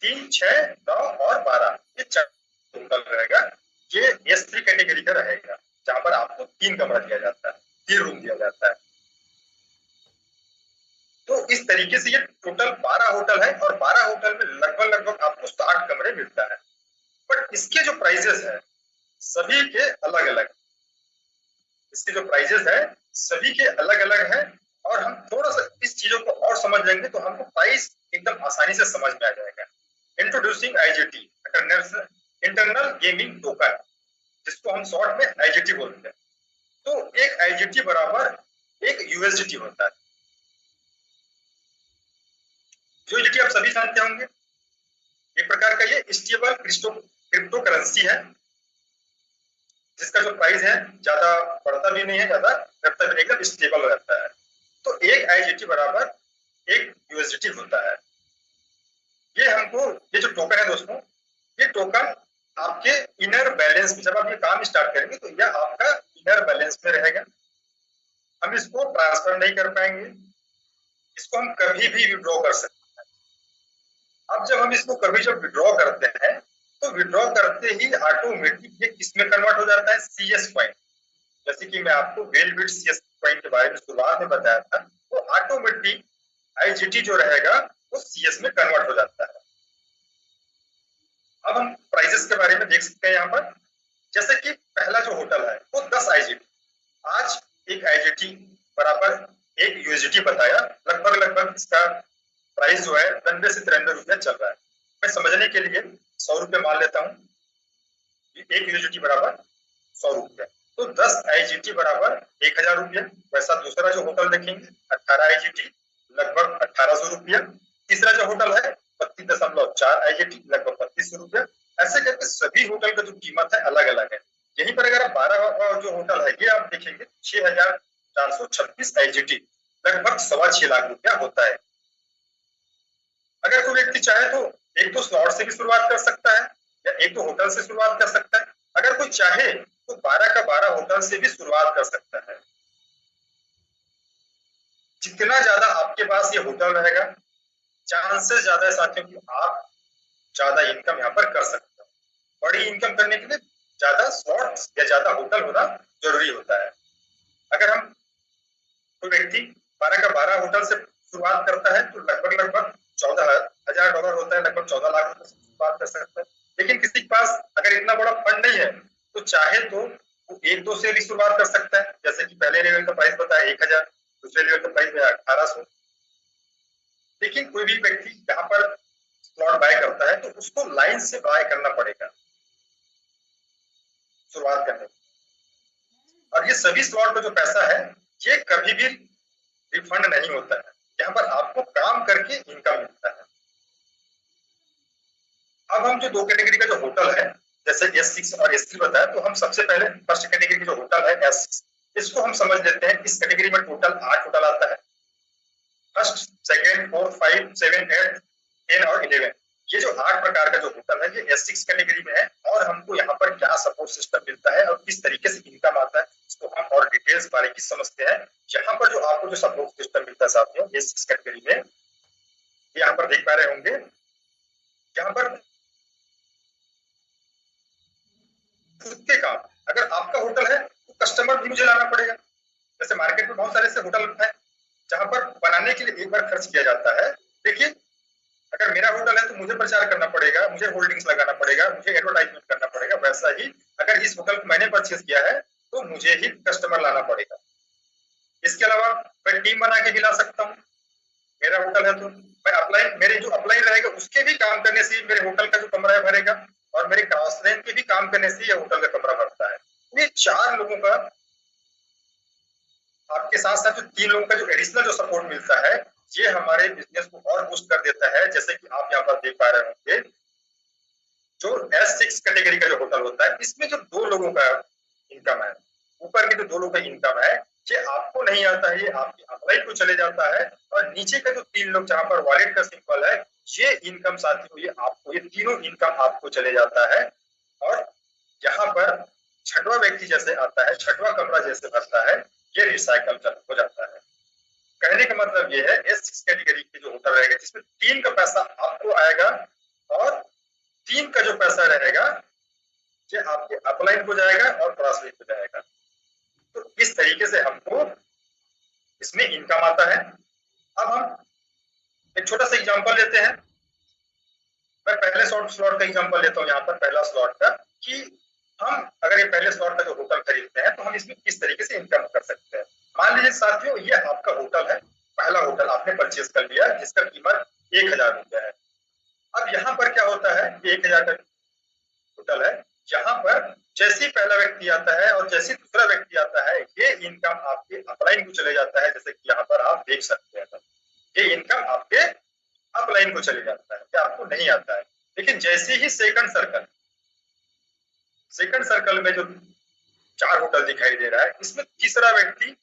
Speaker 1: 3, 6, 9 और 12, ये 4 होटल रहेगा। ये S3 कैटेगरी का रहेगा जहां पर आपको 3 कमरा दिया जाता है, 3 रूम दिया जाता है। तो इस तरीके से ये टोटल 12 होटल है और 12 होटल में लगभग आपको 60 कमरे मिलता है। बट इसके जो प्राइजेस है सभी के अलग अलग, इसके जो प्राइजेस है सभी के अलग अलग है। और हम थोड़ा सा इस चीजों को और समझ लेंगे तो हमको प्राइस एकदम आसानी से समझ में आ जाएगा। Introducing IGT, internal gaming token, जिसको हम शॉर्ट में IGT बोलते हैं। तो एक IGT बराबर एक USDT होता है। USDT आप सभी जानते होंगे, एक प्रकार का ये स्टेबल क्रिप्टो करेंसी है जिसका जो प्राइस है ज्यादा बढ़ता भी नहीं है, ज्यादा घटता भी नहीं, एकदम स्टेबल रहता है। तो एक IGT बराबर एक USDT होता है। ये हमको ये जो टोकन है दोस्तों, ये टोकन आपके इनर बैलेंस में जब आप ये काम स्टार्ट करेंगे तो यह आपका इनर बैलेंस में रहेगा। हम इसको ट्रांसफर नहीं कर पाएंगे, इसको हम कभी भी विड्रॉ कर सकते हैं। अब जब हम इसको कभी जब विड्रॉ करते हैं तो विड्रॉ करते ही ऑटोमेटिक ये किसमें कन्वर्ट हो जाता है? CS point. जैसे कि मैं आपको वेलबिट CS पॉइंट के बारे में शुरुआत में बताया था, तो ऑटोमेटिक IGT जो रहेगा वो CS में कन्वर्ट हो जाता है। अब हम प्राइसेस के बारे में देख सकते हैं यहाँ पर। जैसे कि पहला जो होटल है वो 10 IGT, आज एक IGT बराबर एक USDT बताया, लगभग इसका प्राइस जो है 92 से 93 रुपया चल रहा है। मैं समझने के लिए 100 रुपये मान लेता हूँ, एक USDT बराबर 100 रुपया, तो 10 IGT बराबर 1000 रुपया। वैसा दूसरा जो होटल देखेंगे 18 IGT लगभग 1800 रुपया। तीसरा जो होटल है 32.4 IGT लगभग 3200 रुपया। ऐसे करके सभी होटल का जो कीमत है अलग अलग है। यहीं पर अगर आप 12 जो होटल है ये आप देखेंगे 6426 IGT लगभग 6.25 लाख रुपया होता है। अगर कोई व्यक्ति चाहे तो एक दो स्लॉट से भी शुरुआत कर सकता है या एक दो होटल से शुरुआत कर सकता है। अगर कोई चाहे तो 12 का 12 होटल से भी शुरुआत कर सकता है। जितना ज्यादा आपके पास ये होटल रहेगा, चांसेस ज्यादा है साथियों कि आप ज्यादा इनकम यहाँ पर कर सकते हो। बड़ी इनकम करने के लिए ज्यादा स्लॉट्स या ज्यादा होटल होना जरूरी होता है। अगर हम कोई व्यक्ति 12 का 12 होटल से शुरुआत करता है तो लगभग 14,000 डॉलर होता है, लगभग 14 लाख रुपए से शुरुआत कर सकता है। लेकिन किसी के पास अगर इतना बड़ा फंड नहीं है तो चाहे तो वो एक दो से भी शुरुआत कर सकता है। जैसे कि पहले लेवल का प्राइस बताया 1,000, दूसरे लेवल का प्राइस है 1,800। लेकिन कोई भी व्यक्ति यहाँ पर स्लॉट बाय करता है तो उसको लाइन से बाय करना पड़ेगा शुरुआत करने। और ये सभी स्लॉट का जो पैसा है ये कभी भी रिफंड नहीं होता है, यहाँ पर आपको काम करके इनकम मिलता है। अब हम जो दो कैटेगरी का जो होटल है जैसे S6 और S3 बताया, तो हम सबसे पहले फर्स्ट कैटेगरी की जो होटल है S6, इसको हम समझ लेते हैं। इस कैटेगरी में टोटल 8 होटल आता है। फर्स्ट, सेकेंड, फोर्थ, 5, 7, 8, 10 और 11, ये जो 8 प्रकार का जो होटल है ये S6 कैटेगरी में है। और हमको यहाँ पर क्या सपोर्ट सिस्टम मिलता है और किस तरीके से इनकम आता है इसको हम और डिटेल्स बारीकी समझते हैं। यहाँ पर जो आपको जो सपोर्ट सिस्टम मिलता है साथियों S6 कैटेगरी में, यहाँ पर देख पा रहे होंगे, यहाँ पर खुद के काम। अगर आपका होटल है तो कस्टमर भी मुझे लाना पड़ेगा। जैसे मार्केट में बहुत सारे ऐसे होटल है जहां पर बनाने के लिए एक बार खर्च किया जाता है। देखिए, अगर मेरा होटल है तो मुझे प्रचार करना पड़ेगा, मुझे होल्डिंग्स लगाना पड़ेगा, मुझे एडवर्टाइजमेंट करना पड़ेगा। वैसा ही अगर इस होटल को मैंने परचेज किया है तो मुझे ही कस्टमर लाना पड़ेगा। इसके अलावा मैं टीम बना के भी ला सकता हूँ। मेरा होटल है तो मैं अपलाइन, मेरे जो अपलाइन रहेगा उसके भी काम करने से मेरे होटल का जो कमरा है भरेगा, और मेरे क्रॉसलाइन के भी काम करने से ये होटल का कमरा भरता है। ये 4 लोगों का आपके साथ साथ जो 3 लोगों का जो एडिशनल जो सपोर्ट मिलता है ये हमारे बिजनेस को और बूस्ट कर देता है। जैसे कि आप यहाँ पर देख पा रहे होंगे, जो S6 कैटेगरी का जो होटल होता है इसमें जो 2 लोगों का इनकम है, ऊपर के जो 2 लोगों का इनकम है ये आपको नहीं आता है, ये आपकी अपलाइन को चले जाता है। और नीचे का जो 3 लोग जहां पर वॉलेट का सिंबल है ये इनकम साथियों ये आपको, ये तीनों इनकम आपको चले जाता है। और यहाँ पर छठवां व्यक्ति जैसे आता है, छठवां कमरा जैसे भरता है, ये रिसाइकल हो जाता है। कहने का मतलब ये है S6 कैटेगरी के जो होटल रहेगा जिसमें 3 का पैसा आपको आएगा और 3 का जो पैसा रहेगा ये आपके अपलाइन को जाएगा और क्रॉस लाइन को जाएगा। तो इस तरीके से हमको इसमें इनकम आता है। अब हम एक छोटा सा एग्जांपल लेते हैं। मैं पहले स्लॉट का एग्जांपल लेता हूँ यहाँ पर, पहला स्लॉट का, कि हम अगर ये पहले स्लॉट का जो होटल खरीदते हैं तो हम इसमें किस तरीके से इनकम कर सकते हैं। मान लीजिए साथियों ये आपका होटल है, पहला होटल आपने परचेज कर लिया जिसका कीमत 1,000 रुपया है। अब यहाँ पर क्या होता है, ये 1,000 का होटल है, यहाँ पर जैसे ही पहला व्यक्ति आता है और जैसे दूसरा व्यक्ति आता है ये इनकम आपके अपलाइन को चले जाता है। जैसे कि यहाँ पर आप देख सकते हैं ये इनकम आपके अपलाइन को चले जाता है, ये आपको नहीं आता है। लेकिन जैसे ही सेकंड सर्कल में जो 4 होटल दिखाई दे रहा है इसमें तीसरा व्यक्ति,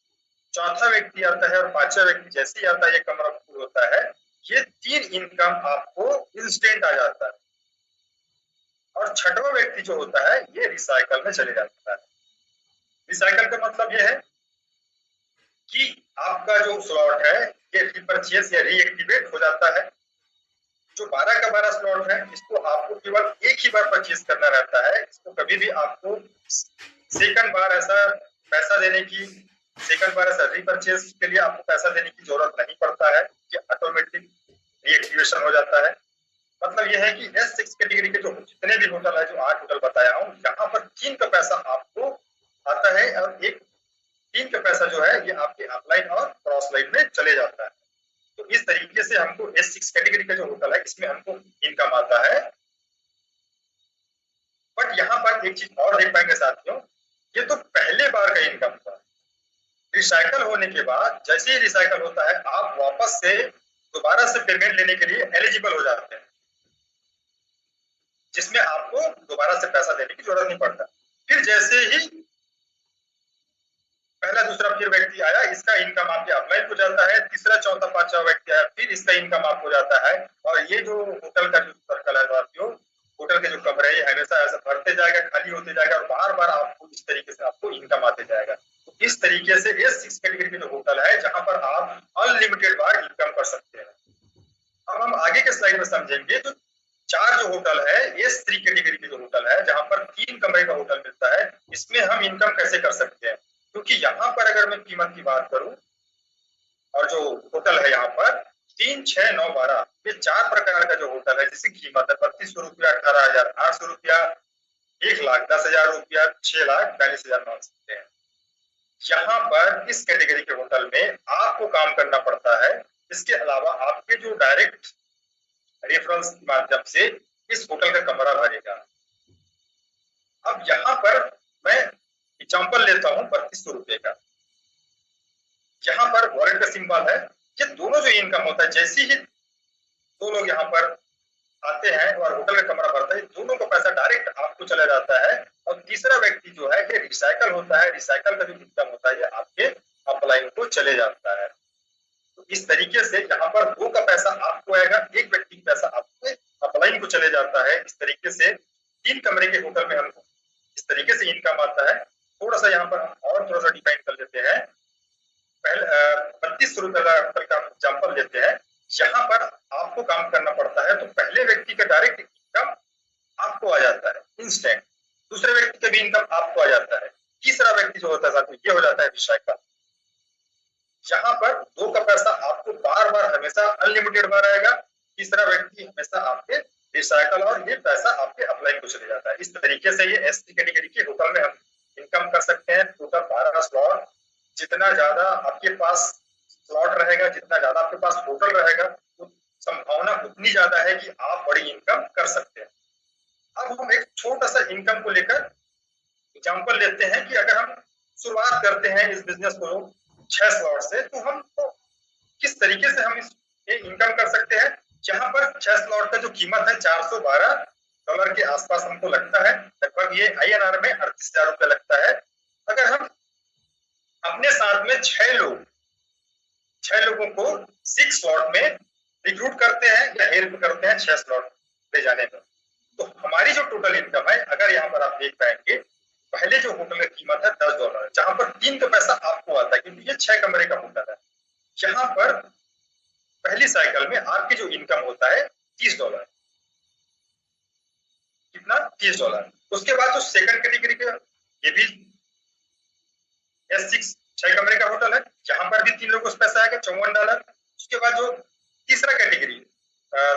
Speaker 1: चौथा व्यक्ति आता है और पांचवा व्यक्ति जैसे ही आता है ये कमरा फुल होता है, ये 3 इनकम आपको इंस्टेंट आ जाता है। और छठवां व्यक्ति जो होता है ये रिसाइकल में चले जाता है। रिसाइकल का मतलब ये है कि आपका जो स्लॉट है ये रीपरचेज या रीएक्टिवेट हो जाता है। जो 12 का 12 स्लॉट है इसको आपको केवल एक ही बार परचेज करना रहता है, इसको कभी भी आपको सेकंड बार ऐसा पैसा देने की, सेकंड बार ऐसा रीपरचेज के लिए आपको पैसा देने की जरूरत नहीं पड़ता है, ये ऑटोमेटिक रीएक्टिवेशन हो जाता है। मतलब यह है कि S6 कैटेगरी के जो जितने भी होटल है, जो 8 होटल बताया हूँ, यहाँ पर 3 का पैसा आपको आता है और एक 3 का पैसा जो है ये आपके अपलाइन और क्रॉस लाइन में चले जाता है। तो इस तरीके से हमको S6 कैटेगरी का जो होटल है इसमें हमको इनकम आता है। बट यहाँ पर एक चीज और देख पाएंगे साथियों, ये तो पहले बार का इनकम था। रिसाइकल होने के बाद जैसे ही रिसाइकल होता है आप वापस से दोबारा से पेमेंट लेने के लिए एलिजिबल हो जाते हैं, जिसमें आपको दोबारा से पैसा देने की जरूरत नहीं पड़ता। फिर जैसे ही पहला दूसरा फिर व्यक्ति आया, इसका इनकम आपके अपलाइन हो जाता है, तीसरा चौथा पांचवा व्यक्ति आया, फिर इसका इनकम आप हो जाता है। और ये जो होटल का जो सर्कल है साथियों, होटल के जो कमरे हैं हमेशा ऐसा भरते जाएगा, खाली होते जाएगा और बार बार आपको इस तरीके से आपको इनकम आते जाएगा। तो इस तरीके से ये 6 कैटेगरी के जो होटल है जहां पर आप अनलिमिटेड बार इनकम कर सकते हैं। अब हम आगे के स्लाइड में समझेंगे जो 4 जो होटल है ये 3 कैटेगरी के जो होटल है जहां पर 3 कमरे का होटल मिलता है, इसमें हम इनकम कैसे कर सकते हैं। क्योंकि यहाँ पर अगर मैं कीमत की बात करूं और जो होटल है यहाँ पर 3, 6, 9, 12 ये 4 प्रकार का जो होटल है जिसकी कीमत है 3200 रुपया, 18,800 रुपया, 1,10,000 रुपया, 6,42,900 हैं। यहाँ पर इस कैटेगरी के होटल में आपको काम करना पड़ता है। इसके अलावा आपके जो डायरेक्ट रेफरेंस के माध्यम से इस होटल का कमरा भरेगा। अब यहाँ पर मैं एग्जाम्पल लेता हूँ 3200 रुपये का। यहाँ पर वॉलेट का सिंबल है, ये दोनों जो इनकम होता है जैसे ही दो लोग यहाँ पर आते हैं और होटल का कमरा भरता है, दोनों का पैसा डायरेक्ट आपको चला जाता है। और तीसरा व्यक्ति जो है ये रिसाइकल होता है, रिसाइकल का जो इनकम होता है ये आपके अपलाइन को चले जाता है। तो इस तरीके से यहाँ पर 2 का पैसा आपको आएगा, एक व्यक्ति का पैसा आपके अपलाइन को चले जाता है। इस तरीके से 3 कमरे के होटल में हमको इस तरीके से इनकम आता है। थोड़ा सा यहाँ पर हम और थोड़ा सा डिफाइन कर लेते हैं। पहले 3200 रुपये का एग्जाम्पल लेते हैं। यहाँ पर आपको काम करना पड़ता है तो पहले व्यक्ति का डायरेक्ट इनकम आपको आ जाता है इंस्टेंट, दूसरे व्यक्ति का भी इनकम आपको आ जाता है, तीसरा व्यक्ति जो होता है साथियों ये हो जाता है रिसाइकल। यहाँ पर 2 का पैसा आपको बार बार हमेशा अनलिमिटेड बार आएगा, तीसरा व्यक्ति हमेशा आपके रिसाइकल और ये पैसा आपके अपलाइन को चले जाता है। इस तरीके से ये एसटी कैटेगरी के होटल में हम इनकम कर सकते हैं। टोटल 12 स्लॉट, जितना ज्यादा आपके पास स्लॉट रहेगा, जितना ज्यादा आपके पास होटल रहेगा, तो संभावना उतनी ज्यादा है कि आप बड़ी इनकम कर सकते हैं। अब हम एक छोटा सा इनकम को लेकर एग्जाम्पल लेते हैं कि अगर हम शुरुआत करते हैं इस बिजनेस को 6 स्लॉट से, तो हम किस तरीके से हम इस इनकम कर सकते हैं। यहाँ पर 6 स्लॉट का जो कीमत है $412 के आसपास हमको लगता है, लगभग ये INR में 38,000 रुपया लगता है। अगर हम अपने साथ में 6 लोगों को 6 स्लॉट में रिक्रूट करते हैं या हेल्प करते हैं 6 स्लॉट ले जाने में, तो हमारी जो टोटल इनकम है, अगर यहाँ पर आप देख पाएंगे, पहले जो होटल की कीमत है $10, जहां पर 3 का पैसा आपको आता है क्योंकि ये 6 कमरे का होटल है। यहाँ पर पहली साइकिल में आपकी जो इनकम होता है $30, कितना $30। उसके बाद जो सेकंड कैटेगरी का ये भी S6 6 कमरे का होटल है, यहाँ पर भी 3 लोगों को पैसा आएगा $54। उसके बाद जो तीसरा कैटेगरी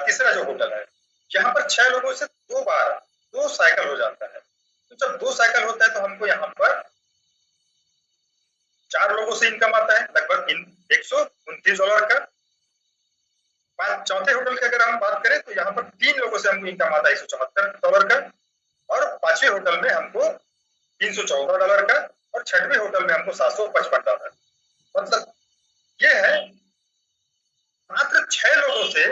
Speaker 1: तीसरा जो होटल है, यहाँ पर 6 लोगों से 2 साइकिल हो जाता है। तो जब 2 साइकिल होता है तो हमको यहाँ पर 4 लोगों से इनकम आता है लगभग $129 का। चौथे होटल की अगर हम बात करें तो यहाँ पर 3 लोगों से हमको इनकम आता है $174 का, और 5वें होटल में हमको $314 का, और 6वें होटल में हमको $755। मतलब ये है मात्र 6 लोगों से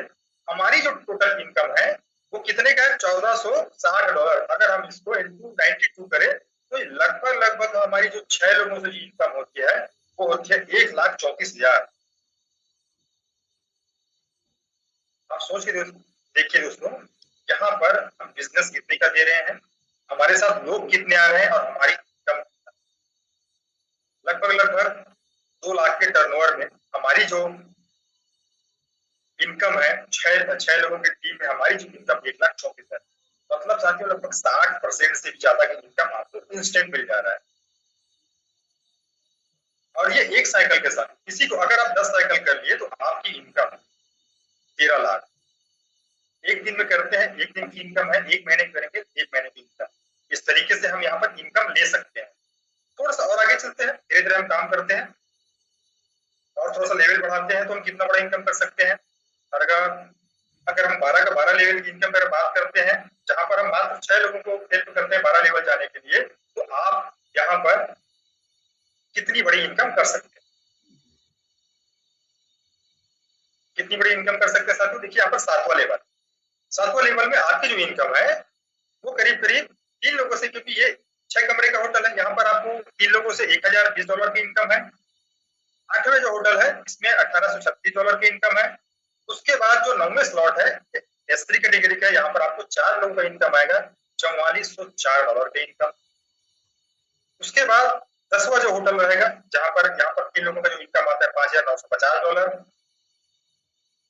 Speaker 1: हमारी जो टोटल इनकम है वो कितने का है $1460। अगर हम इसको इंटू 92 करें तो लगभग हमारी जो 6 लोगों से इनकम होती है वो होती है 1,34,000। आप सोच के देखिए दोस्तों, यहाँ पर हम बिजनेस कितने का दे रहे हैं, हमारे साथ लोग कितने आ रहे हैं, और हमारी इनकम लगभग 2 लाख के टर्नओवर में हमारी जो इनकम है 6 लोगों की टीम में हमारी जो इनकम 1,34,000 है। मतलब साथियों लगभग 60% से भी ज्यादा की इनकम आपको इंस्टेंट मिल जा रहा है। और ये एक साइकिल के साथ, किसी को अगर आप 10 साइकिल कर लिए तो आपकी इनकम 13 लाख एक दिन में करते हैं। एक दिन की इनकम है, 1 महीने करेंगे 1 महीने की इनकम। इस तरीके से हम यहाँ पर इनकम ले सकते हैं। थोड़ा सा और आगे चलते हैं, धीरे धीरे हम काम करते हैं और थोड़ा सा लेवल बढ़ाते हैं तो हम कितना बड़ा इनकम कर सकते हैं। अगर हम 12 का 12 लेवल की इनकम पर बात करते हैं, जहां पर हम मात्र 6 लोगों को हेल्प करते हैं 12 लेवल जाने के लिए, तो आप यहाँ पर कितनी बड़ी इनकम कर सकते हैं। कितनी बड़ी इनकम कर सकते हैं साथियों, देखिए यहाँ पर 7वां लेवल में आपकी जो इनकम है वो करीब 3 लोगों से, क्योंकि ये 6 कमरे का होटल है, यहाँ पर आपको 3 लोगों से $1020 की इनकम है। 8वें जो होटल है इसमें $1836 की इनकम है। उसके बाद जो 9वें स्लॉट है S3 कैटेगरी का, यहाँ पर आपको 4 लोगों का इनकम आएगा $4404 की इनकम। उसके बाद 10वां जो होटल रहेगा, जहां पर यहाँ पर 3 लोगों का जो इनकम आता है $5950।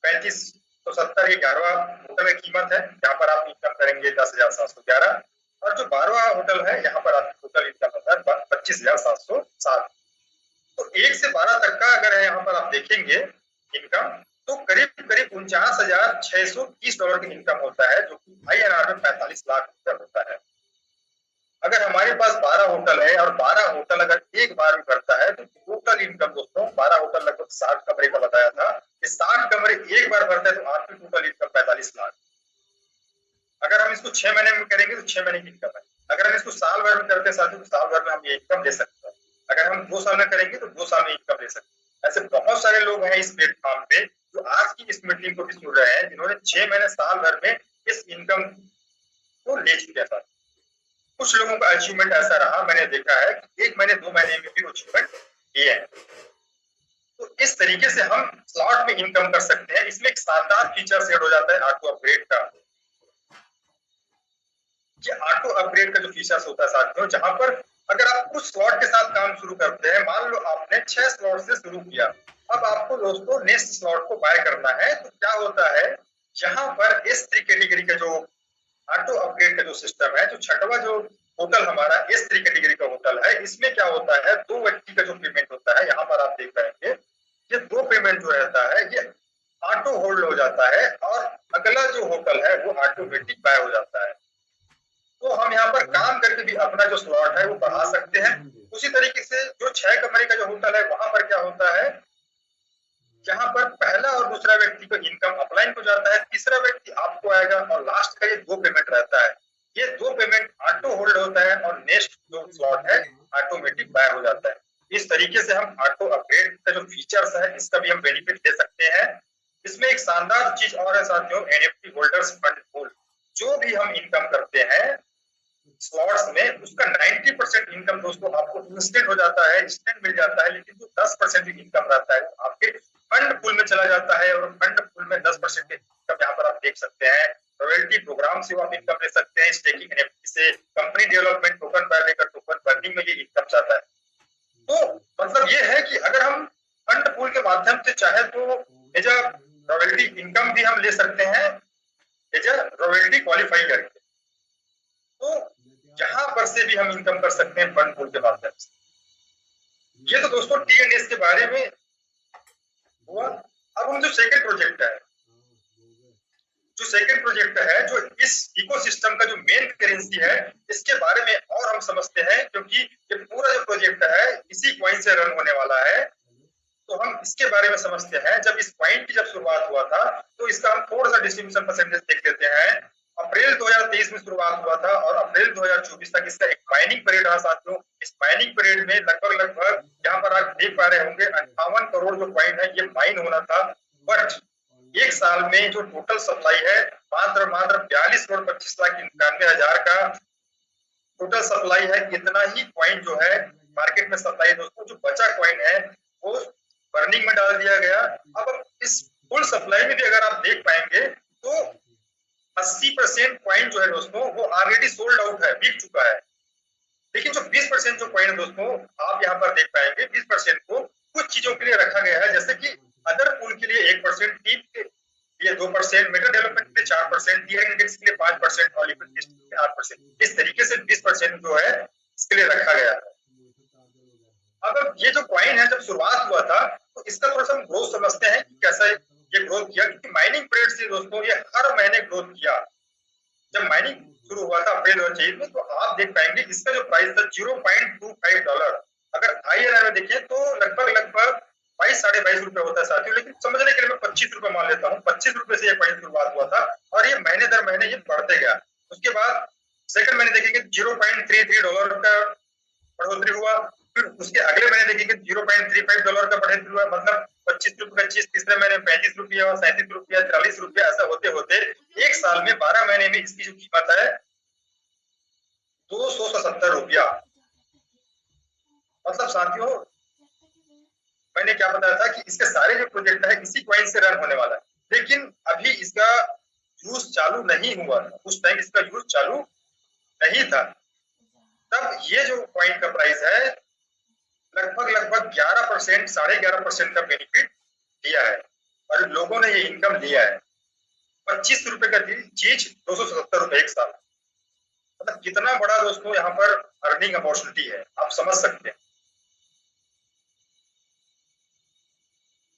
Speaker 1: 3570 11वां होटल की कीमत है, यहाँ पर आप इनकम करेंगे 10,711। और जो 12वां होटल है यहाँ पर आपकी टोटल इनकम होता है 25,707। तो 1 से 12 तक का अगर है यहाँ पर आप देखेंगे इनकम, तो करीब करीब $49,630 की इनकम होता है, जो कि INR में 45 लाख रुपया होता है। अगर हमारे पास 12 होटल है और 12 होटल अगर एक बार भी भरता है तो टोटल इनकम दोस्तों 12 होटल लगभग 60 कमरे का बताया था, कि 60 कमरे एक बार भरता है तो आपकी टोटल इनकम 45 लाख। अगर हम इसको 6 महीने में करेंगे तो 6 महीने की इनकम है। अगर हम इसको साल भर में करते हैं साथियों, तो साल भर में हम ये इनकम ले सकते हैं। अगर हम 2 साल में करेंगे तो 2 साल में इनकम ले सकते हैं। ऐसे बहुत सारे लोग हैं इस प्लेटफॉर्म पे जो आज की इस मीटिंग को भी सुन रहे हैं, जिन्होंने 6 महीने साल भर में इस इनकम को ले चुके हैं। कुछ लोगों का अचीवमेंट ऐसा रहा, मैंने देखा है कि 1 महीने 2 महीने में भी अचीवमेंट किए हैं। तो इस तरीके से हम स्लॉट में इनकम कर सकते हैं। इसमें एक शानदार फीचर ऐड हो जाता है ऑटो अपग्रेड का। ये ऑटो अपग्रेड का जो फीचर्स होता है साथियों, जहां पर अगर आप कुछ स्लॉट के साथ काम शुरू करते हैं, मान लो आपने 6 स्लॉट से शुरू किया, अब आपको दोस्तों नेक्स्ट स्लॉट को बाय करना है, तो क्या होता है यहाँ पर S3 कैटेगरी का जो ऑटो अपग्रेड का जो सिस्टम है, जो 6वां जो होटल हमारा S3 कैटेगरी का होटल है, इसमें क्या होता है 2 व्यक्ति का जो पेमेंट होता है, यहाँ पर आप देख पाएंगे ये 2 पेमेंट जो रहता है ये ऑटो होल्ड हो जाता है और अगला जो होटल है वो ऑटोमेटिक बाय हो जाता है। तो हम यहाँ पर काम करके भी अपना जो स्लॉट है वो बढ़ा सकते हैं। उसी तरीके से जो 6 कमरे का जो होटल है वहां पर क्या होता है, जहां पर पहला और दूसरा व्यक्ति को इनकम अपलाइन हो जाता है, तीसरा व्यक्ति आपको आएगा और लास्ट का ये 2 पेमेंट रहता है। ये 2 पेमेंट ऑटो होल्ड होता है और नेक्स्ट जो स्लॉट है ऑटोमेटिक बाय हो जाता है। इस तरीके से हम ऑटो अपग्रेड का जो फीचर्स है इसका भी हम बेनिफिट ले सकते हैं। इसमें एक शानदार चीज और है साथियों, NFT होल्डर्स फंड पूल। जो भी हम इनकम करते हैं स्लॉट्स में, उसका 90% इनकम दोस्तों आपको इंस्टेंट हो जाता है, इंस्टेंट मिल जाता है। लेकिन जो 10% इनकम रहता है वो आपके फंड पूल में चला जाता है, और फंड पूल में 10% इनकम यहाँ पर आप देख सकते हैं। रॉयल्टी प्रोग्राम से आप इनकम ले सकते हैं, स्टेकिंग NFT से, कंपनी डेवलपमेंट टोकन बाय लेकर टोकन बर्निंग में ये इनकम जाता है। तो मतलब ये है कि अगर हम फंड पूल के माध्यम से चाहे तो एज अ रॉयल्टी इनकम भी हम ले सकते हैं, एज अ रॉयल्टी क्वालिफाई करके। तो यहाँ पर से भी हम इनकम कर सकते हैं फंड पूल के माध्यम से। ये तो दोस्तों TNS के बारे में हुआ। अब हम जो सेकंड प्रोजेक्ट है, जो इस इकोसिस्टम का जो मेन करेंसी है, इसके बारे में और हम समझते हैं, क्योंकि ये पूरा जो प्रोजेक्ट है इसी कॉइन से रन होने वाला है। तो हम इसके बारे में समझते हैं। जब इस कॉइन की जब शुरुआत हुआ था तो इसका हम थोड़ा सा डिस्ट्रीब्यूशन परसेंटेज देख लेते हैं। अप्रैल 2023 में शुरुआत हुआ था और अप्रैल 2024 तक इसका एक माइनिंग पीरियड रहा साथियों। इस माइनिंग पीरियड में लगभग यहाँ पर आप देख पा रहे होंगे 58 करोड़ जो कॉइन है ये माइन होना था। बट एक साल में जो टोटल सप्लाई है मात्र 42,25,91,000 का टोटल सप्लाई है। इतना ही कॉइन जो है मार्केट में सप्लाई दोस्तों, जो बचा कॉइन है वो बर्निंग में डाल दिया गया। अब इस फुल सप्लाई में भी अगर आप देख पाएंगे तो 80% कॉइन जो है दोस्तों वो ऑलरेडी सोल्ड आउट है, बिक चुका है। लेकिन जो 20% जो कॉइन है दोस्तों आप यहाँ पर देख पाएंगे, 20% को कुछ चीजों के लिए रखा गया है, जैसे कि अदर पूल के लिए 1%, टीप के लिए 2%, मेटा डेवलपमेंट के लिए 4%, टीआर इंडेक्स के लिए 5% और लिक्विड टेस्ट के लिए 8%। इस तरीके से 20% जो है इसके लिए रखा गया है। अब ये जो कॉइन है जब शुरुआत हुआ था तो इसका थोड़ा सा हम ग्रोथ समझते हैं कि कैसा ये ग्रोथ किया, क्योंकि माइनिंग पीरियड से दोस्तों ये हर महीने ग्रोथ किया। जब माइनिंग शुरू हुआ था अप्रैल 2023 में, तो आप देख पाएंगे इसका जो प्राइस था $0.25। अगर INR में देखें तो लगभग 22-22.5 रुपए होता है साथियों। लेकिन समझने के लिए मैं 25 रुपए मान लेता हूँ। 25 रुपए से ये कॉइन शुरुआत हुआ था और ये महीने दर महीने ये बढ़ते गया। उसके बाद सेकंड महीने देखेंगे $0.33 का बढ़ोतरी हुआ। फिर उसके अगले महीने देखेंगे $0.35 का बढ़ोतरी हुआ, मतलब 25 रुपए का चीज तीसरे महीने में 35 रुपया, 37 रुपया, 43 रुपया, ऐसा होते होते एक साल में 12 महीने में इसकी जो कीमत है 270 रुपया। मतलब साथियों, मैंने क्या बताया था कि इसके सारे जो प्रोजेक्ट है इसी कॉइन से रन होने वाला है, लेकिन अभी इसका यूज चालू नहीं हुआ था, उस टाइम इसका यूज चालू नहीं था। तब ये जो कॉइन का प्राइस है लगभग 11%, 11.5% का बेनिफिट दिया है और लोगों ने ये इनकम लिया है। 25 रुपए का चीज 270 रुपए एक साल, मतलब कितना बड़ा दोस्तों यहाँ पर अर्निंग अपॉर्चुनिटी है, आप समझ सकते हैं।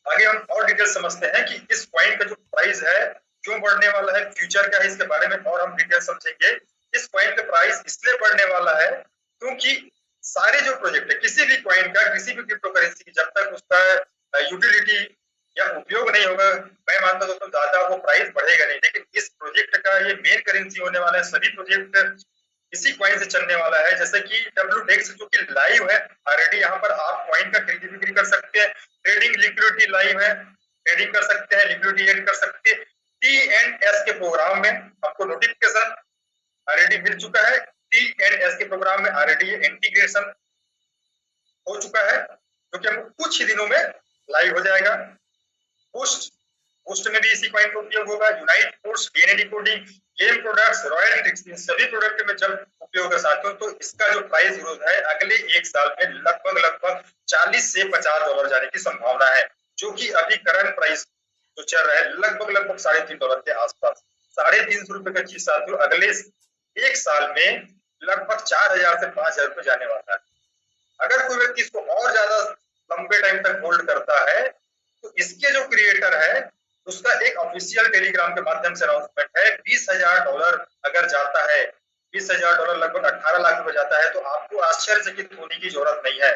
Speaker 1: आगे हम और डिटेल समझते हैं कि इस कॉइन का जो प्राइस है क्यों बढ़ने वाला है, फ्यूचर क्या है इसके बारे में और हम डिटेल समझेंगे। इस कॉइन का प्राइस इसलिए बढ़ने वाला है क्योंकि सारे जो प्रोजेक्ट है किसी भी कॉइन का, किसी भी क्रिप्टो करेंसी की, जब तक उसका यूटिलिटी या उपयोग नहीं होगा, मैं मानता हूँ तो ज्यादा वो प्राइस बढ़ेगा नहीं। लेकिन इस प्रोजेक्ट का ये मेन करेंसी होने वाला है, सभी प्रोजेक्ट इसी कॉइन से चलने वाला है। जैसे कि WDEX जो कि लाइव है ऑलरेडी, यहाँ पर आप कॉइन का खरीदी बिक्री कर सकते हैं, ट्रेडिंग लिक्विडिटी लाइव है, ट्रेडिंग कर सकते हैं, लिक्विडिटी एड कर सकते हैं। TNS के प्रोग्राम में आपको नोटिफिकेशन ऑलरेडी मिल चुका है, TNS के प्रोग्राम में ऑलरेडी ये इंटीग्रेशन हो चुका है जो कि हमको कुछ ही दिनों में लाइव हो जाएगा। बूस्ट बूस्ट में भी इसी कॉइन का उपयोग होगा। Unite foods, DNA decoding, game products, royalties, इन सभी प्रोडक्ट में जब उपयोग है साथियों, तो इसका जो प्राइस ग्रोथ है अगले एक साल में लगभग 40 से $50 जाने की संभावना है, जो कि अभी करंट प्राइस जो चल रहा है लगभग $3.5 के आसपास। ₹350 का चीज साथियों अगले एक साल में लगभग 4,000 से 5,000 रुपए जाने वाला है। अगर कोई व्यक्ति इसको और ज्यादा लंबे टाइम तक होल्ड करता है तो इसके जो क्रिएटर है उसका एक ऑफिशियल टेलीग्राम के माध्यम से अनाउंसमेंट है, $20,000 अगर जाता है, $20,000 लगभग 18 लाख रुपए जाता है, तो आपको आश्चर्यचकित होने की जरूरत नहीं है।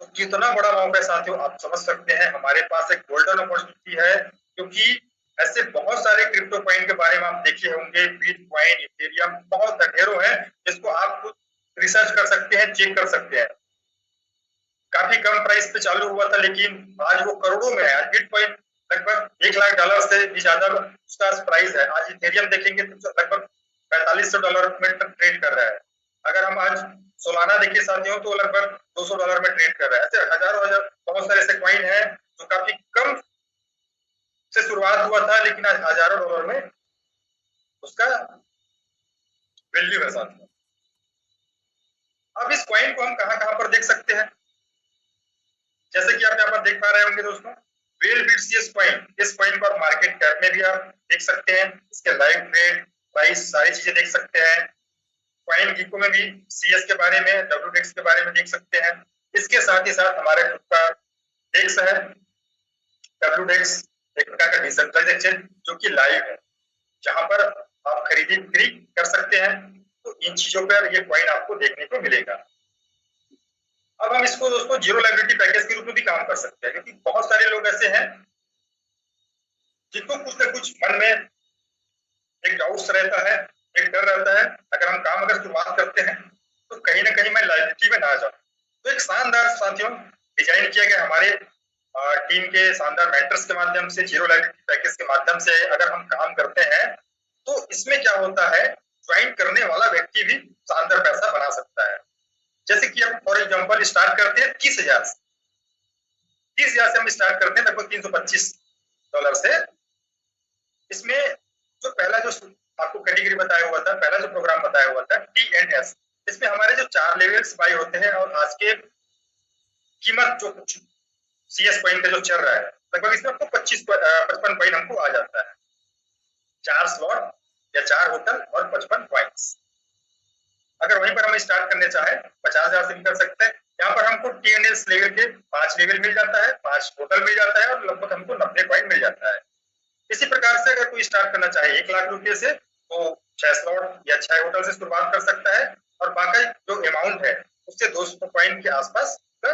Speaker 1: तो कितना बड़ा मौका है साथियों, आप समझ सकते हैं। हमारे पास एक गोल्डन अपॉर्चुनिटी है, क्योंकि ऐसे बहुत सारे क्रिप्टो कॉइन के बारे में आप देखे होंगे, बिटकॉइन, इथेरियम, बहुत ढेरों है जिसको आप रिसर्च कर सकते हैं, चेक कर सकते हैं। काफी कम प्राइस पे चालू हुआ था लेकिन आज वो करोड़ों में है। आज बिटकॉइन लगभग $1,00,000 से भी ज्यादा उसका प्राइस है। आज इथेरियम देखेंगे तो लगभग $4,500 में ट्रेड कर रहा है। अगर हम आज सोलाना देखिए साथियों तो लगभग $200 में ट्रेड कर रहा है। ऐसे हजारों हजार बहुत सारे ऐसे कॉइन है जो काफी कम से शुरुआत हुआ था लेकिन आज हजारों डॉलर में उसका वैल्यू है साथियों। अब इस कॉइन को हम कहां कहां पर देख सकते हैं, जैसे कि आप यहाँ पर देख पा रहे होंगे दोस्तों, वेल बीट्स कॉइन, इस कॉइन को आप मार्केट कैप में भी आप देख सकते हैं, इसके लाइव ट्रेड, प्राइस, सारी चीजें देख सकते हैं। कॉइन गीको में भी CS के बारे में, WDEX के बारे में देख सकते हैं। इसके साथ ही साथ हमारे खुद का डेक्स है, WDEX, एक प्रकार का डिसेंट्रलाइज्ड एक्सचेंज जो कि लाइव है, जहां पर आप खरीदी बिक्री कर सकते हैं। तो इन चीजों पर ये कॉइन आपको देखने को मिलेगा। अब हम इसको दोस्तों जीरो लाइबिलिटी पैकेज के रूप में भी काम कर सकते हैं, क्योंकि बहुत सारे लोग ऐसे हैं जिनको कुछ ना कुछ मन में एक डाउट्स रहता है, एक डर रहता है, अगर हम काम अगर शुरुआत करते हैं तो कहीं ना कहीं मैं लाइबिलिटी में ना जाऊं। तो एक शानदार साथियों डिजाइन किया गया हमारे टीम के शानदार मेंटर्स के माध्यम से, जीरो लाइबिलिटी पैकेज के माध्यम से अगर हम काम करते हैं तो इसमें क्या होता है, ज्वाइन करने वाला व्यक्ति भी शानदार पैसा बना सकता है। जैसे कि हम फॉर एग्जाम्पल स्टार्ट करते हैं 30,000 से, 30,000 से हम स्टार्ट करते हैं लगभग $325 से। इसमें जो पहला जो आपको कैटेगरी बताया हुआ था, पहला जो प्रोग्राम बताया हुआ था TNS, इसमें हमारे जो 4 लेवल्स बाई होते हैं और आज के कीमत जो कुछ CS कॉइन का जो चल रहा है लगभग इसमें आपको 55 कॉइन हमको आ जाता है, 4 स्लॉट या 4 होटल और 55 कॉइन्स। अगर वहीं पर हम स्टार्ट करने चाहे 50,000 से भी कर सकते हैं। यहाँ पर हमको TNS लेवल के 5 लेवल मिल जाता है, 5 होटल मिल जाता है और लगभग हमको 90 कॉइन मिल जाता है। इसी प्रकार से अगर कोई स्टार्ट करना चाहे 1,00,000 रुपए से तो 6 स्लॉट या 6 होटल से शुरुआत कर सकता है और बाकी जो अमाउंट है उससे 200 कॉइन के आसपास का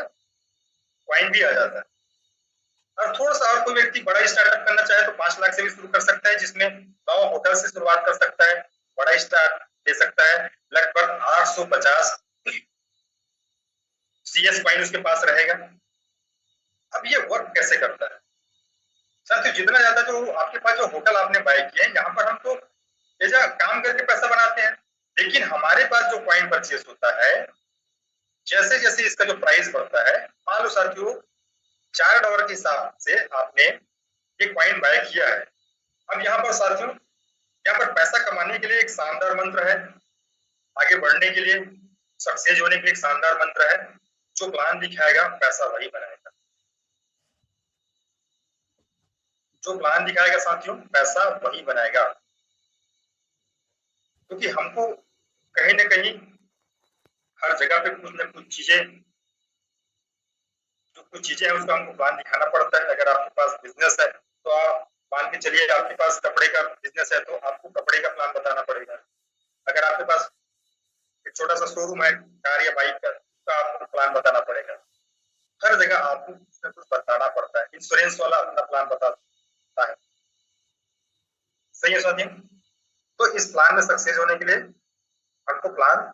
Speaker 1: कॉइन भी आ जाता है। और थोड़ा सा और कोई व्यक्ति बड़ा स्टार्टअप करना चाहे तो 5 लाख से भी शुरू कर सकता है, जिसमें 9 होटल से शुरुआत कर सकता है, बड़ा स्टार्ट दे सकता है। लगभग 850 CS कॉइन उसके पास रहेगा। अब ये वर्क कैसे करता है साथियों, जितना ज्यादा जो आपके पास जो होटल आपने बाय किए हैं, यहाँ पर हम तो काम करके पैसा बनाते हैं, लेकिन हमारे पास जो कॉइन परचेज होता है, जैसे जैसे इसका जो प्राइस बढ़ता है, मान लो साथियों $4 के हिसाब से आपने ये कॉइन बाय किया है। अब यहाँ पर साथियों, यहाँ पर पैसा कमाने के लिए एक शानदार मंत्र है, आगे बढ़ने के लिए, सक्सेस होने के लिए एक शानदार मंत्र है, जो प्लान दिखाएगा पैसा वही बनाएगा। जो प्लान दिखाएगा साथियों पैसा वही बनाएगा। क्योंकि हमको कहीं ना कहीं हर जगह पे कुछ ना कुछ चीजें, जो कुछ चीजें हैं उसका हमको प्लान दिखाना पड़ता है। अगर आपके पास बिजनेस है तो आप मान के चलिए आपके पास कपड़े का बिजनेस है तो आपको कपड़े का प्लान बताना पड़ेगा। अगर आपके पास एक छोटा सा शोरूम है कार या बाइक का, तो आपको प्लान बताना पड़ेगा। हर जगह आपको कुछ ना कुछ बताना पड़ता है। इंश्योरेंस वाला अपना प्लान बताता है। सही है साथियों? तो इस प्लान में सक्सेस होने के लिए हमको प्लान